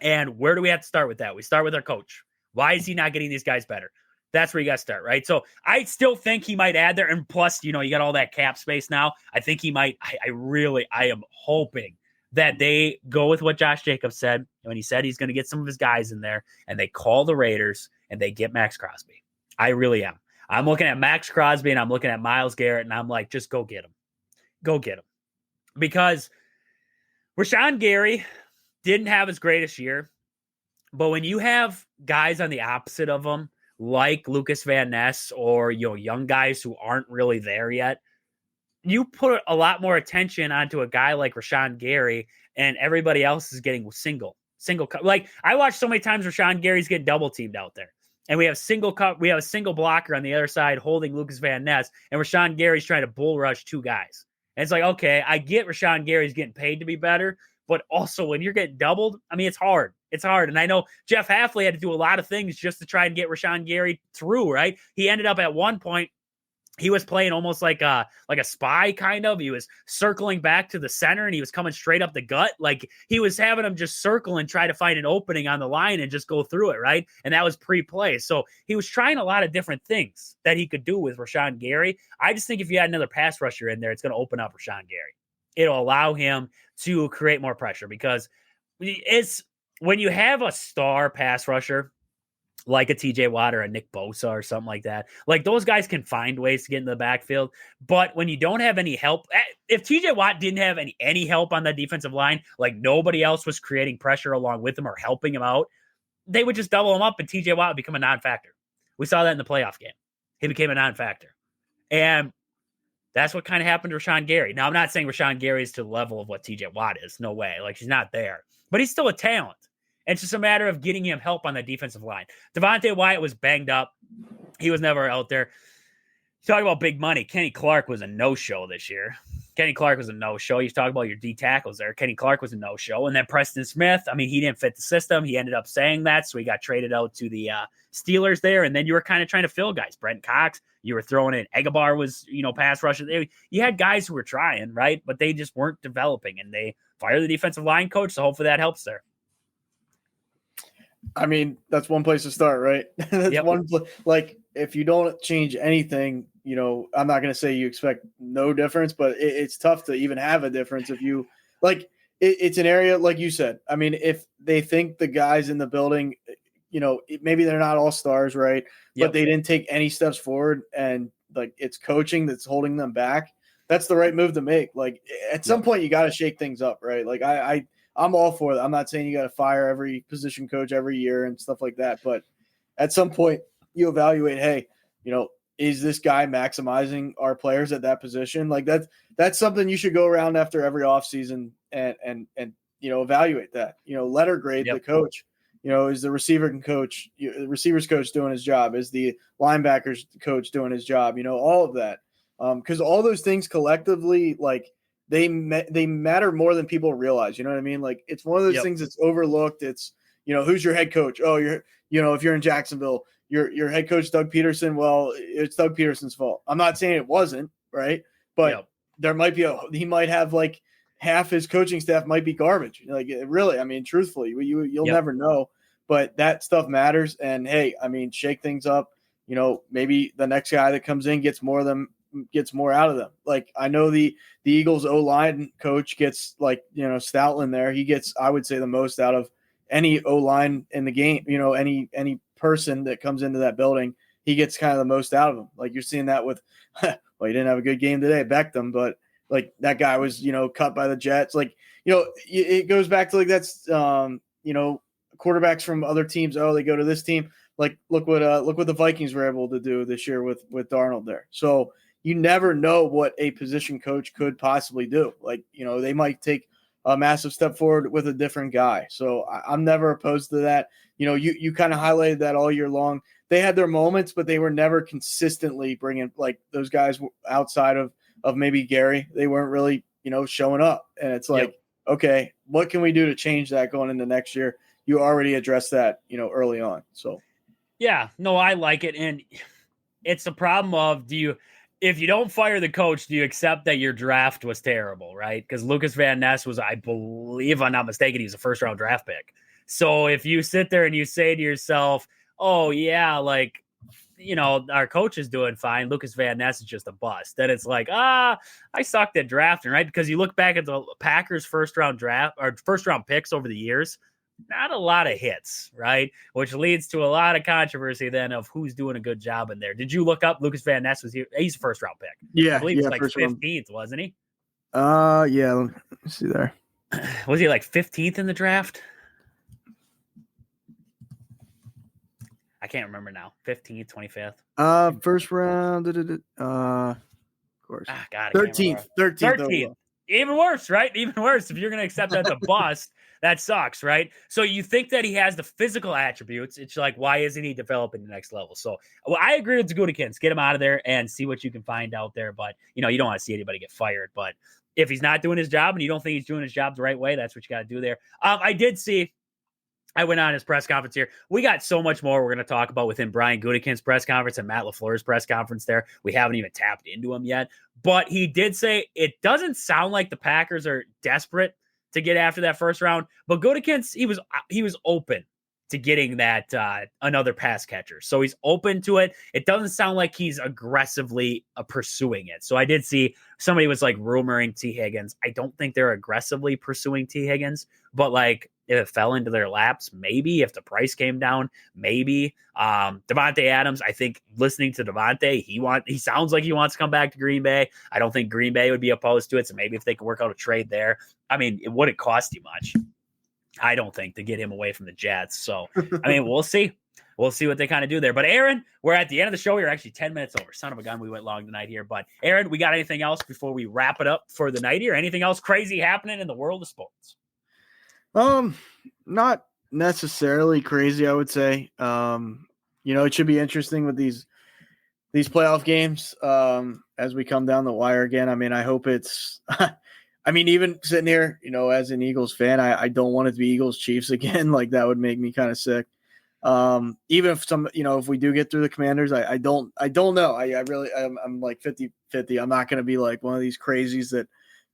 And where do we have to start with that? We start with our coach. Why is he not getting these guys better? That's where you got to start, right? So I still think he might add there. And plus, you got all that cap space now. I think he might. I am hoping that they go with what Josh Jacobs said when he said he's going to get some of his guys in there and they call the Raiders and they get Max Crosby. I really am. I'm looking at Max Crosby and I'm looking at Myles Garrett and I'm like, just go get him. Go get him. Because Rashawn Gary didn't have his greatest year. But when you have guys on the opposite of them, like Lucas Van Ness or young guys who aren't really there yet, you put a lot more attention onto a guy like Rashawn Gary, and everybody else is getting single. Single cut. Like I watched so many times Rashawn Gary's getting double teamed out there. And we have single cut. We have a single blocker on the other side holding Lucas Van Ness, and Rashawn Gary's trying to bull rush 2 guys. And it's like, okay, I get Rashawn Gary's getting paid to be better, but also when you're getting doubled, I mean, it's hard. It's hard. And I know Jeff Halfley had to do a lot of things just to try and get Rashawn Gary through, right? He ended up at one point, he was playing almost like a spy kind of. He was circling back to the center and he was coming straight up the gut. Like he was having him just circle and try to find an opening on the line and just go through it, right? And that was pre-play. So he was trying a lot of different things that he could do with Rashawn Gary. I just think if you had another pass rusher in there, it's going to open up Rashawn Gary. It'll allow him to create more pressure because it's when you have a star pass rusher, like a TJ Watt or a Nick Bosa or something like that. Like those guys can find ways to get into the backfield. But when you don't have any help, if TJ Watt didn't have any help on the defensive line, like nobody else was creating pressure along with him or helping him out, they would just double him up and TJ Watt would become a non-factor. We saw that in the playoff game. He became a non-factor. And that's what kind of happened to Rashawn Gary. Now, I'm not saying Rashawn Gary is to the level of what TJ Watt is. No way. Like he's not there. But he's still a talent. It's just a matter of getting him help on the defensive line. Devontae Wyatt was banged up. He was never out there. Talking about big money. Kenny Clark was a no-show this year. Kenny Clark was a no-show. You talk about your D tackles there. Kenny Clark was a no-show. And then Preston Smith, I mean, he didn't fit the system. He ended up saying that, so he got traded out to the Steelers there. And then you were kind of trying to fill guys. Brent Cox, you were throwing in. Egabar was, pass rushing. You had guys who were trying, right? But they just weren't developing. And they fired the defensive line coach, so hopefully that helps there. I mean, that's one place to start, right? That's one like if you don't change anything, I'm not going to say you expect no difference, but it's tough to even have a difference if you like it's an area like you said. I mean, if they think the guys in the building, maybe they're not all stars, right? But they didn't take any steps forward and like it's coaching that's holding them back. That's the right move to make. Like at some point you got to shake things up, right? Like I'm all for that. I'm not saying you got to fire every position coach every year and stuff like that. But at some point you evaluate, hey, is this guy maximizing our players at that position? Like that's something you should go around after every offseason and evaluate that, letter grade the coach, is the receivers coach doing his job? Is the linebackers coach doing his job? All of that. Because all those things collectively, like, they matter more than people realize. You know what I mean? Like it's one of those things that's overlooked. It's, who's your head coach? Oh, if you're in Jacksonville, your head coach, Doug Peterson. Well, it's Doug Peterson's fault. I'm not saying it wasn't, right? But there might be he might have like half his coaching staff might be garbage. Like really, I mean, truthfully, you'll never know, but that stuff matters. And hey, I mean, shake things up. Maybe the next guy that comes in gets more out of them. Like I know the Eagles O-line coach gets like, Stoutland there. He gets, I would say, the most out of any O-line in the game. Any person that comes into that building, he gets kind of the most out of them. Like you're seeing that with, well, he didn't have a good game today, Beckham, but like that guy was, cut by the Jets. Like, it goes back to like that's, quarterbacks from other teams. Oh, they go to this team. Like look what the Vikings were able to do this year with Darnold there. So you never know what a position coach could possibly do. Like, they might take a massive step forward with a different guy. So I'm never opposed to that. You kind of highlighted that all year long. They had their moments, but they were never consistently bringing like those guys outside of maybe Gary. They weren't really, showing up. And it's like, okay, what can we do to change that going into next year? You already addressed that, early on. So, yeah, no, I like it. And it's the problem of if you don't fire the coach, do you accept that your draft was terrible, right? Because Lucas Van Ness was, I believe, if I'm not mistaken, he was a first-round draft pick. So if you sit there and you say to yourself, oh, yeah, like, our coach is doing fine, Lucas Van Ness is just a bust, then it's like, I sucked at drafting, right? Because you look back at the Packers' first-round picks over the years, not a lot of hits, right? Which leads to a lot of controversy then of who's doing a good job in there. Did you look up Lucas Van Ness? He's a first round pick. Yeah. I believe he's like 15th, wasn't he? Yeah. Let me see there. Was he like 15th in the draft? I can't remember now. 15th, 25th. First round. Of course. God, 13th. 13th. Even worse, right? Even worse. If you're going to accept that's a bust, That sucks, right? So you think that he has the physical attributes. It's like, why isn't he developing the next level? So I agree with the Gutekunst. Get him out of there and see what you can find out there. But, you don't want to see anybody get fired. But if he's not doing his job and you don't think he's doing his job the right way, that's what you got to do there. I went on his press conference here. We got so much more we're going to talk about within Brian Gutekunst's press conference and Matt LaFleur's press conference there. We haven't even tapped into him yet. But he did say it doesn't sound like the Packers are desperate to get after that first round. But Gutekunst, he was open to getting that another pass catcher. So he's open to it. It doesn't sound like he's aggressively pursuing it. So I did see somebody was like rumoring T. Higgins. I don't think they're aggressively pursuing T. Higgins, but like if it fell into their laps, maybe if the price came down, maybe. Devontae Adams, I think listening to Devontae, he sounds like he wants to come back to Green Bay. I don't think Green Bay would be opposed to it. So maybe if they can work out a trade there, I mean, it wouldn't cost you much. I don't think, to get him away from the Jets. So, I mean, we'll see. We'll see what they kind of do there. But Aaron, we're at the end of the show. We're actually 10 minutes over. Son of a gun, we went long tonight here. But Aaron, we got anything else before we wrap it up for the night here? Anything else crazy happening in the world of sports? Not necessarily crazy, I would say. It should be interesting with these playoff games as we come down the wire again. I mean, I hope it's I mean, even sitting here, as an Eagles fan, I don't want it to be Eagles Chiefs again. Like, that would make me kind of sick. Even if if we do get through the Commanders, I don't know. I'm like 50-50. I'm not going to be like one of these crazies that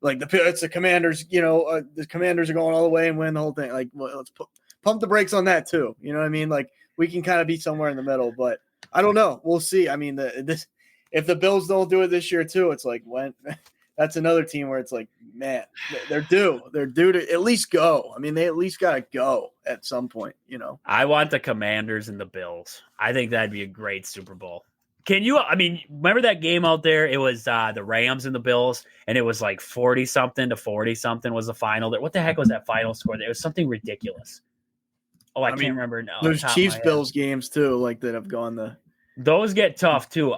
like it's the Commanders, the Commanders are going all the way and win the whole thing. Like, well, let's pump the brakes on that too. You know what I mean? Like, we can kind of be somewhere in the middle, but I don't know. We'll see. I mean, if the Bills don't do it this year too, it's like that's another team where it's like, man, they're due to at least go. I mean, they at least got to go at some point, I want the Commanders and the Bills. I think that'd be a great Super Bowl. Remember that game out there? It was the Rams and the Bills, and it was like 40-something to 40-something was the final. What the heck was that final score? It was something ridiculous. Oh, I can't remember now. There's Chiefs-Bills games, too, like that have gone Those get tough, too.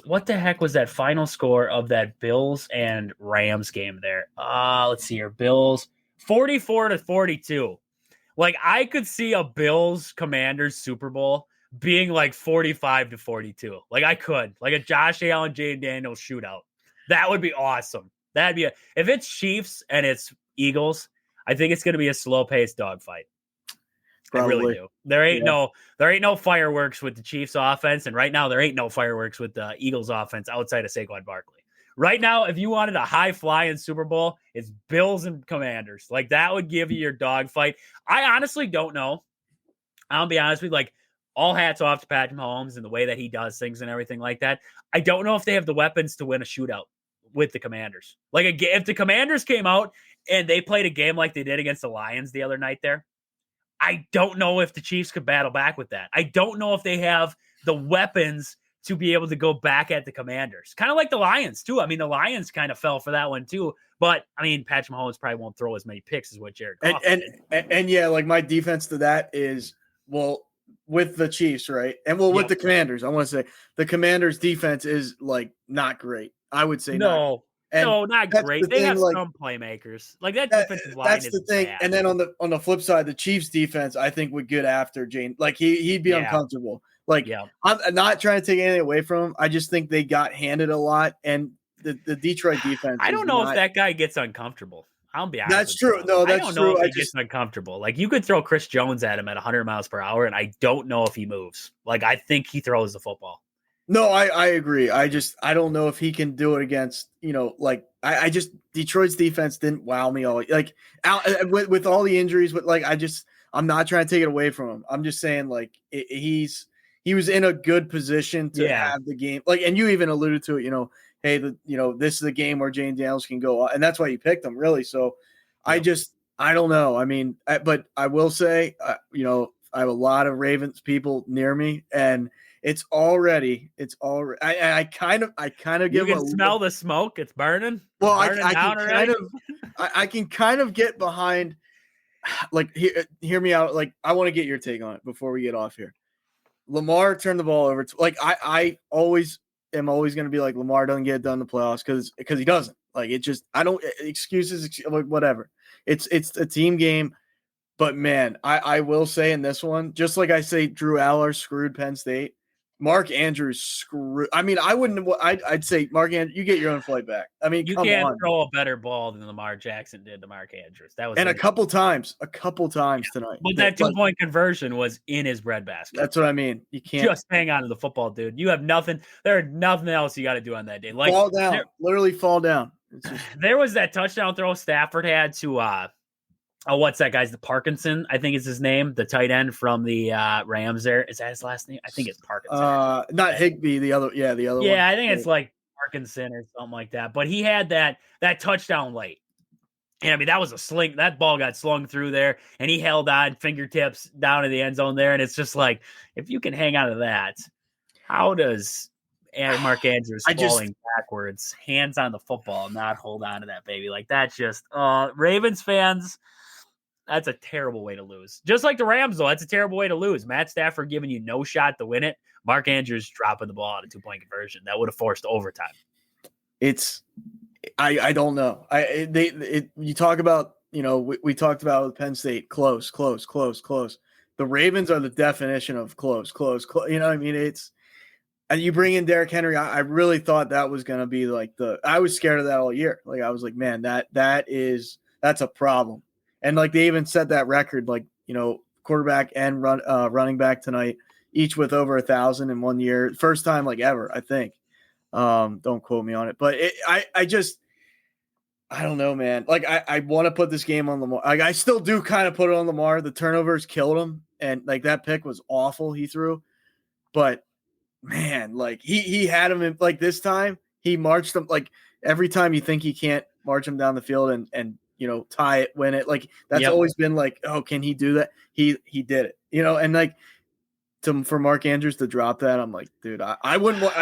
What the heck was that final score of that Bills and Rams game there? Let's see here. Bills, 44-42. Like, I could see a Bills Commanders Super Bowl being like 45-42. Like, I could. Like a Josh Allen, Jaden Daniels shootout. That would be awesome. If it's Chiefs and it's Eagles, I think it's going to be a slow-paced dogfight. Probably. I really do. There ain't no fireworks with the Chiefs offense, and right now there ain't no fireworks with the Eagles offense outside of Saquon Barkley. Right now, if you wanted a high-flying Super Bowl, it's Bills and Commanders. Like, that would give you your dogfight. I honestly don't know. I'll be honest with you. Like, all hats off to Patrick Mahomes and the way that he does things and everything like that. I don't know if they have the weapons to win a shootout with the Commanders. Like, if the Commanders came out and they played a game like they did against the Lions the other night there, I don't know if the Chiefs could battle back with that. I don't know if they have the weapons to be able to go back at the Commanders. Kind of like the Lions, too. I mean, the Lions kind of fell for that one, too. But, I mean, Patrick Mahomes probably won't throw as many picks as what Jared Goff did. And yeah, like, my defense to that is, well, with the Chiefs, right? And, with the Commanders, I want to say the Commanders' defense is, like, not great. I would say no. Not great. They have some playmakers. Like, that defensive line is the thing. Bad. And then on the flip side, the Chiefs defense, I think, would get after Jane. Like, he'd be uncomfortable. Like, I'm not trying to take anything away from him. I just think they got handed a lot. And the Detroit defense. I don't know if that guy gets uncomfortable. I'll be honest. That's true. No, that's true. I don't know if he gets uncomfortable. Like, you could throw Chris Jones at him at 100 miles per hour, and I don't know if he moves. Like, I think he throws the football. No, I agree. I don't know if he can do it against, Detroit's defense didn't wow me all. Like, with all the injuries, but like, I'm not trying to take it away from him. I'm just saying, like, he was in a good position to have the game. Like, and you even alluded to it, hey, this is the game where Jane Daniels can go, and that's why you picked him, really. So I don't know. I mean, but I will say, I have a lot of Ravens people near me, and it's already. I kind of give. You can smell the smoke. It's burning. Well, I can kind of get behind. Like, hear me out. Like, I want to get your take on it before we get off here. Lamar turned the ball over. I always am going to be like, Lamar doesn't get it done in the playoffs because he doesn't. Like, it just, I don't excuses, like, whatever. It's a team game. But man, I will say in this one, just like I say, Drew Aller screwed Penn State. Mark Andrews screwed. I mean, I wouldn't. I'd say Mark Andrews, you get your own flight back. I mean, you come can't on. throw a better ball than Lamar Jackson did to Mark Andrews. That was and a couple times tonight. But that 2-point conversion was in his breadbasket. That's what I mean. You can't just hang on to the football, dude. You have nothing. There's nothing else you got to do on that day. Like fall down, literally fall down. There was that touchdown throw Stafford had to what's that guy's the Parkinson? I think is his name, the tight end from the Rams. There is that his last name? I think it's Parkinson. Not Higbee. The other one. Yeah, I think it's like Parkinson or something like that. But he had that touchdown late. And I mean, that was a sling. That ball got slung through there, and he held on fingertips down in the end zone there. And it's just like, if you can hang on to that, how does Mark Andrews falling backwards, hands on the football, not hold on to that baby? Like that just Ravens fans, that's a terrible way to lose. Just like the Rams, though, that's a terrible way to lose. Matt Stafford giving you no shot to win it. Mark Andrews dropping the ball on a 2-point conversion. That would have forced overtime. I don't know. You talk about, we talked about with Penn State, close. The Ravens are the definition of close. You know what I mean? And you bring in Derrick Henry. I really thought that was going to be like I was scared of that all year. Like I was like, man, that's a problem. And like they even set that record, like, quarterback and running back tonight, each with over 1,000 in 1 year. First time like ever, I think. Don't quote me on it, but I don't know, man. Like I want to put this game on Lamar. Like I still do kind of put it on Lamar. The turnovers killed him, and like that pick was awful he threw. But man, like he had him in, like this time he marched him. Like every time you think he can't march him down the field and tie it, win it. Like that's always been like, oh, can he do that? He did it, and like for Mark Andrews to drop that, I'm like, dude, I wouldn't want.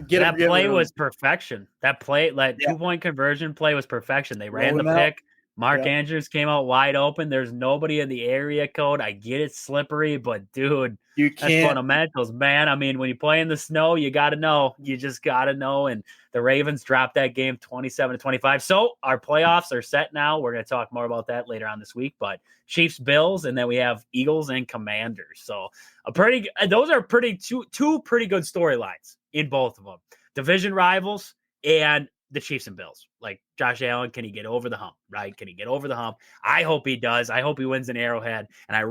That play was perfection. That play, like 2-point conversion play was perfection. They ran the pick. Mark Andrews came out wide open. There's nobody in the area code. I get it's slippery, but dude, that's fundamentals, man. I mean, when you play in the snow, you got to know. You just got to know. And the Ravens dropped that game 27-25. So our playoffs are set now. We're going to talk more about that later on this week. But Chiefs, Bills, and then we have Eagles and Commanders. So those are two pretty good storylines in both of them. Division rivals and the Chiefs and Bills. Like Josh Allen, can he get over the hump, right? Can he get over the hump? I hope he does. I hope he wins an Arrowhead. And I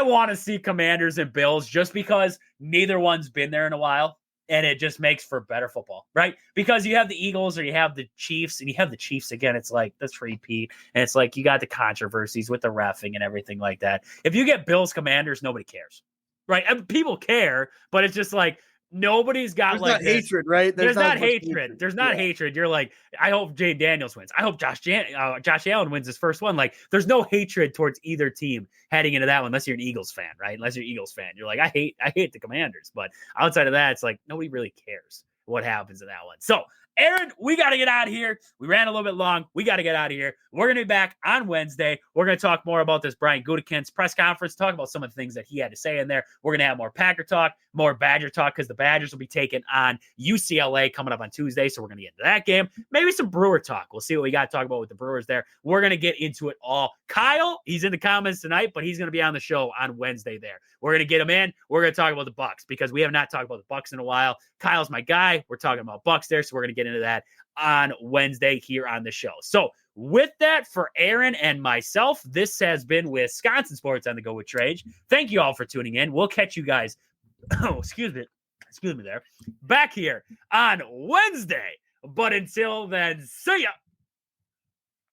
want to see Commanders and Bills just because neither one's been there in a while. And it just makes for better football, right? Because you have the Eagles or you have the Chiefs, and you have the Chiefs again. It's like that's repeat. And it's like you got the controversies with the reffing and everything like that. If you get Bills Commanders, nobody cares, right? And people care, but it's just like, nobody's got there's not hatred, right? There's not hatred. There's not hatred. You're like, I hope Jay Daniels wins. I hope Josh Allen wins his first one. Like, there's no hatred towards either team heading into that one, unless you're an Eagles fan, right? Unless you're an Eagles fan, you're like, I hate the Commanders. But outside of that, it's like nobody really cares what happens in that one. So, Aaron, we got to get out of here. We ran a little bit long. We got to get out of here. We're going to be back on Wednesday. We're going to talk more about this Brian Gutekunst's press conference, talk about some of the things that he had to say in there. We're going to have more Packer talk, more Badger talk, because the Badgers will be taking on UCLA coming up on Tuesday, so we're going to get into that game. Maybe some Brewer talk. We'll see what we got to talk about with the Brewers there. We're going to get into it all. Kyle, he's in the comments tonight, but he's going to be on the show on Wednesday there. We're going to get him in. We're going to talk about the Bucs because we have not talked about the Bucs in a while. Kyle's my guy. We're talking about Bucs there, so we're going to get into that on Wednesday here on the show. So with that, for Aaron and myself, this has been Wisconsin Sports on the Go with Trage. Thank you all for tuning in. We'll catch you guys. Excuse me there. Back here on Wednesday. But until then, see ya.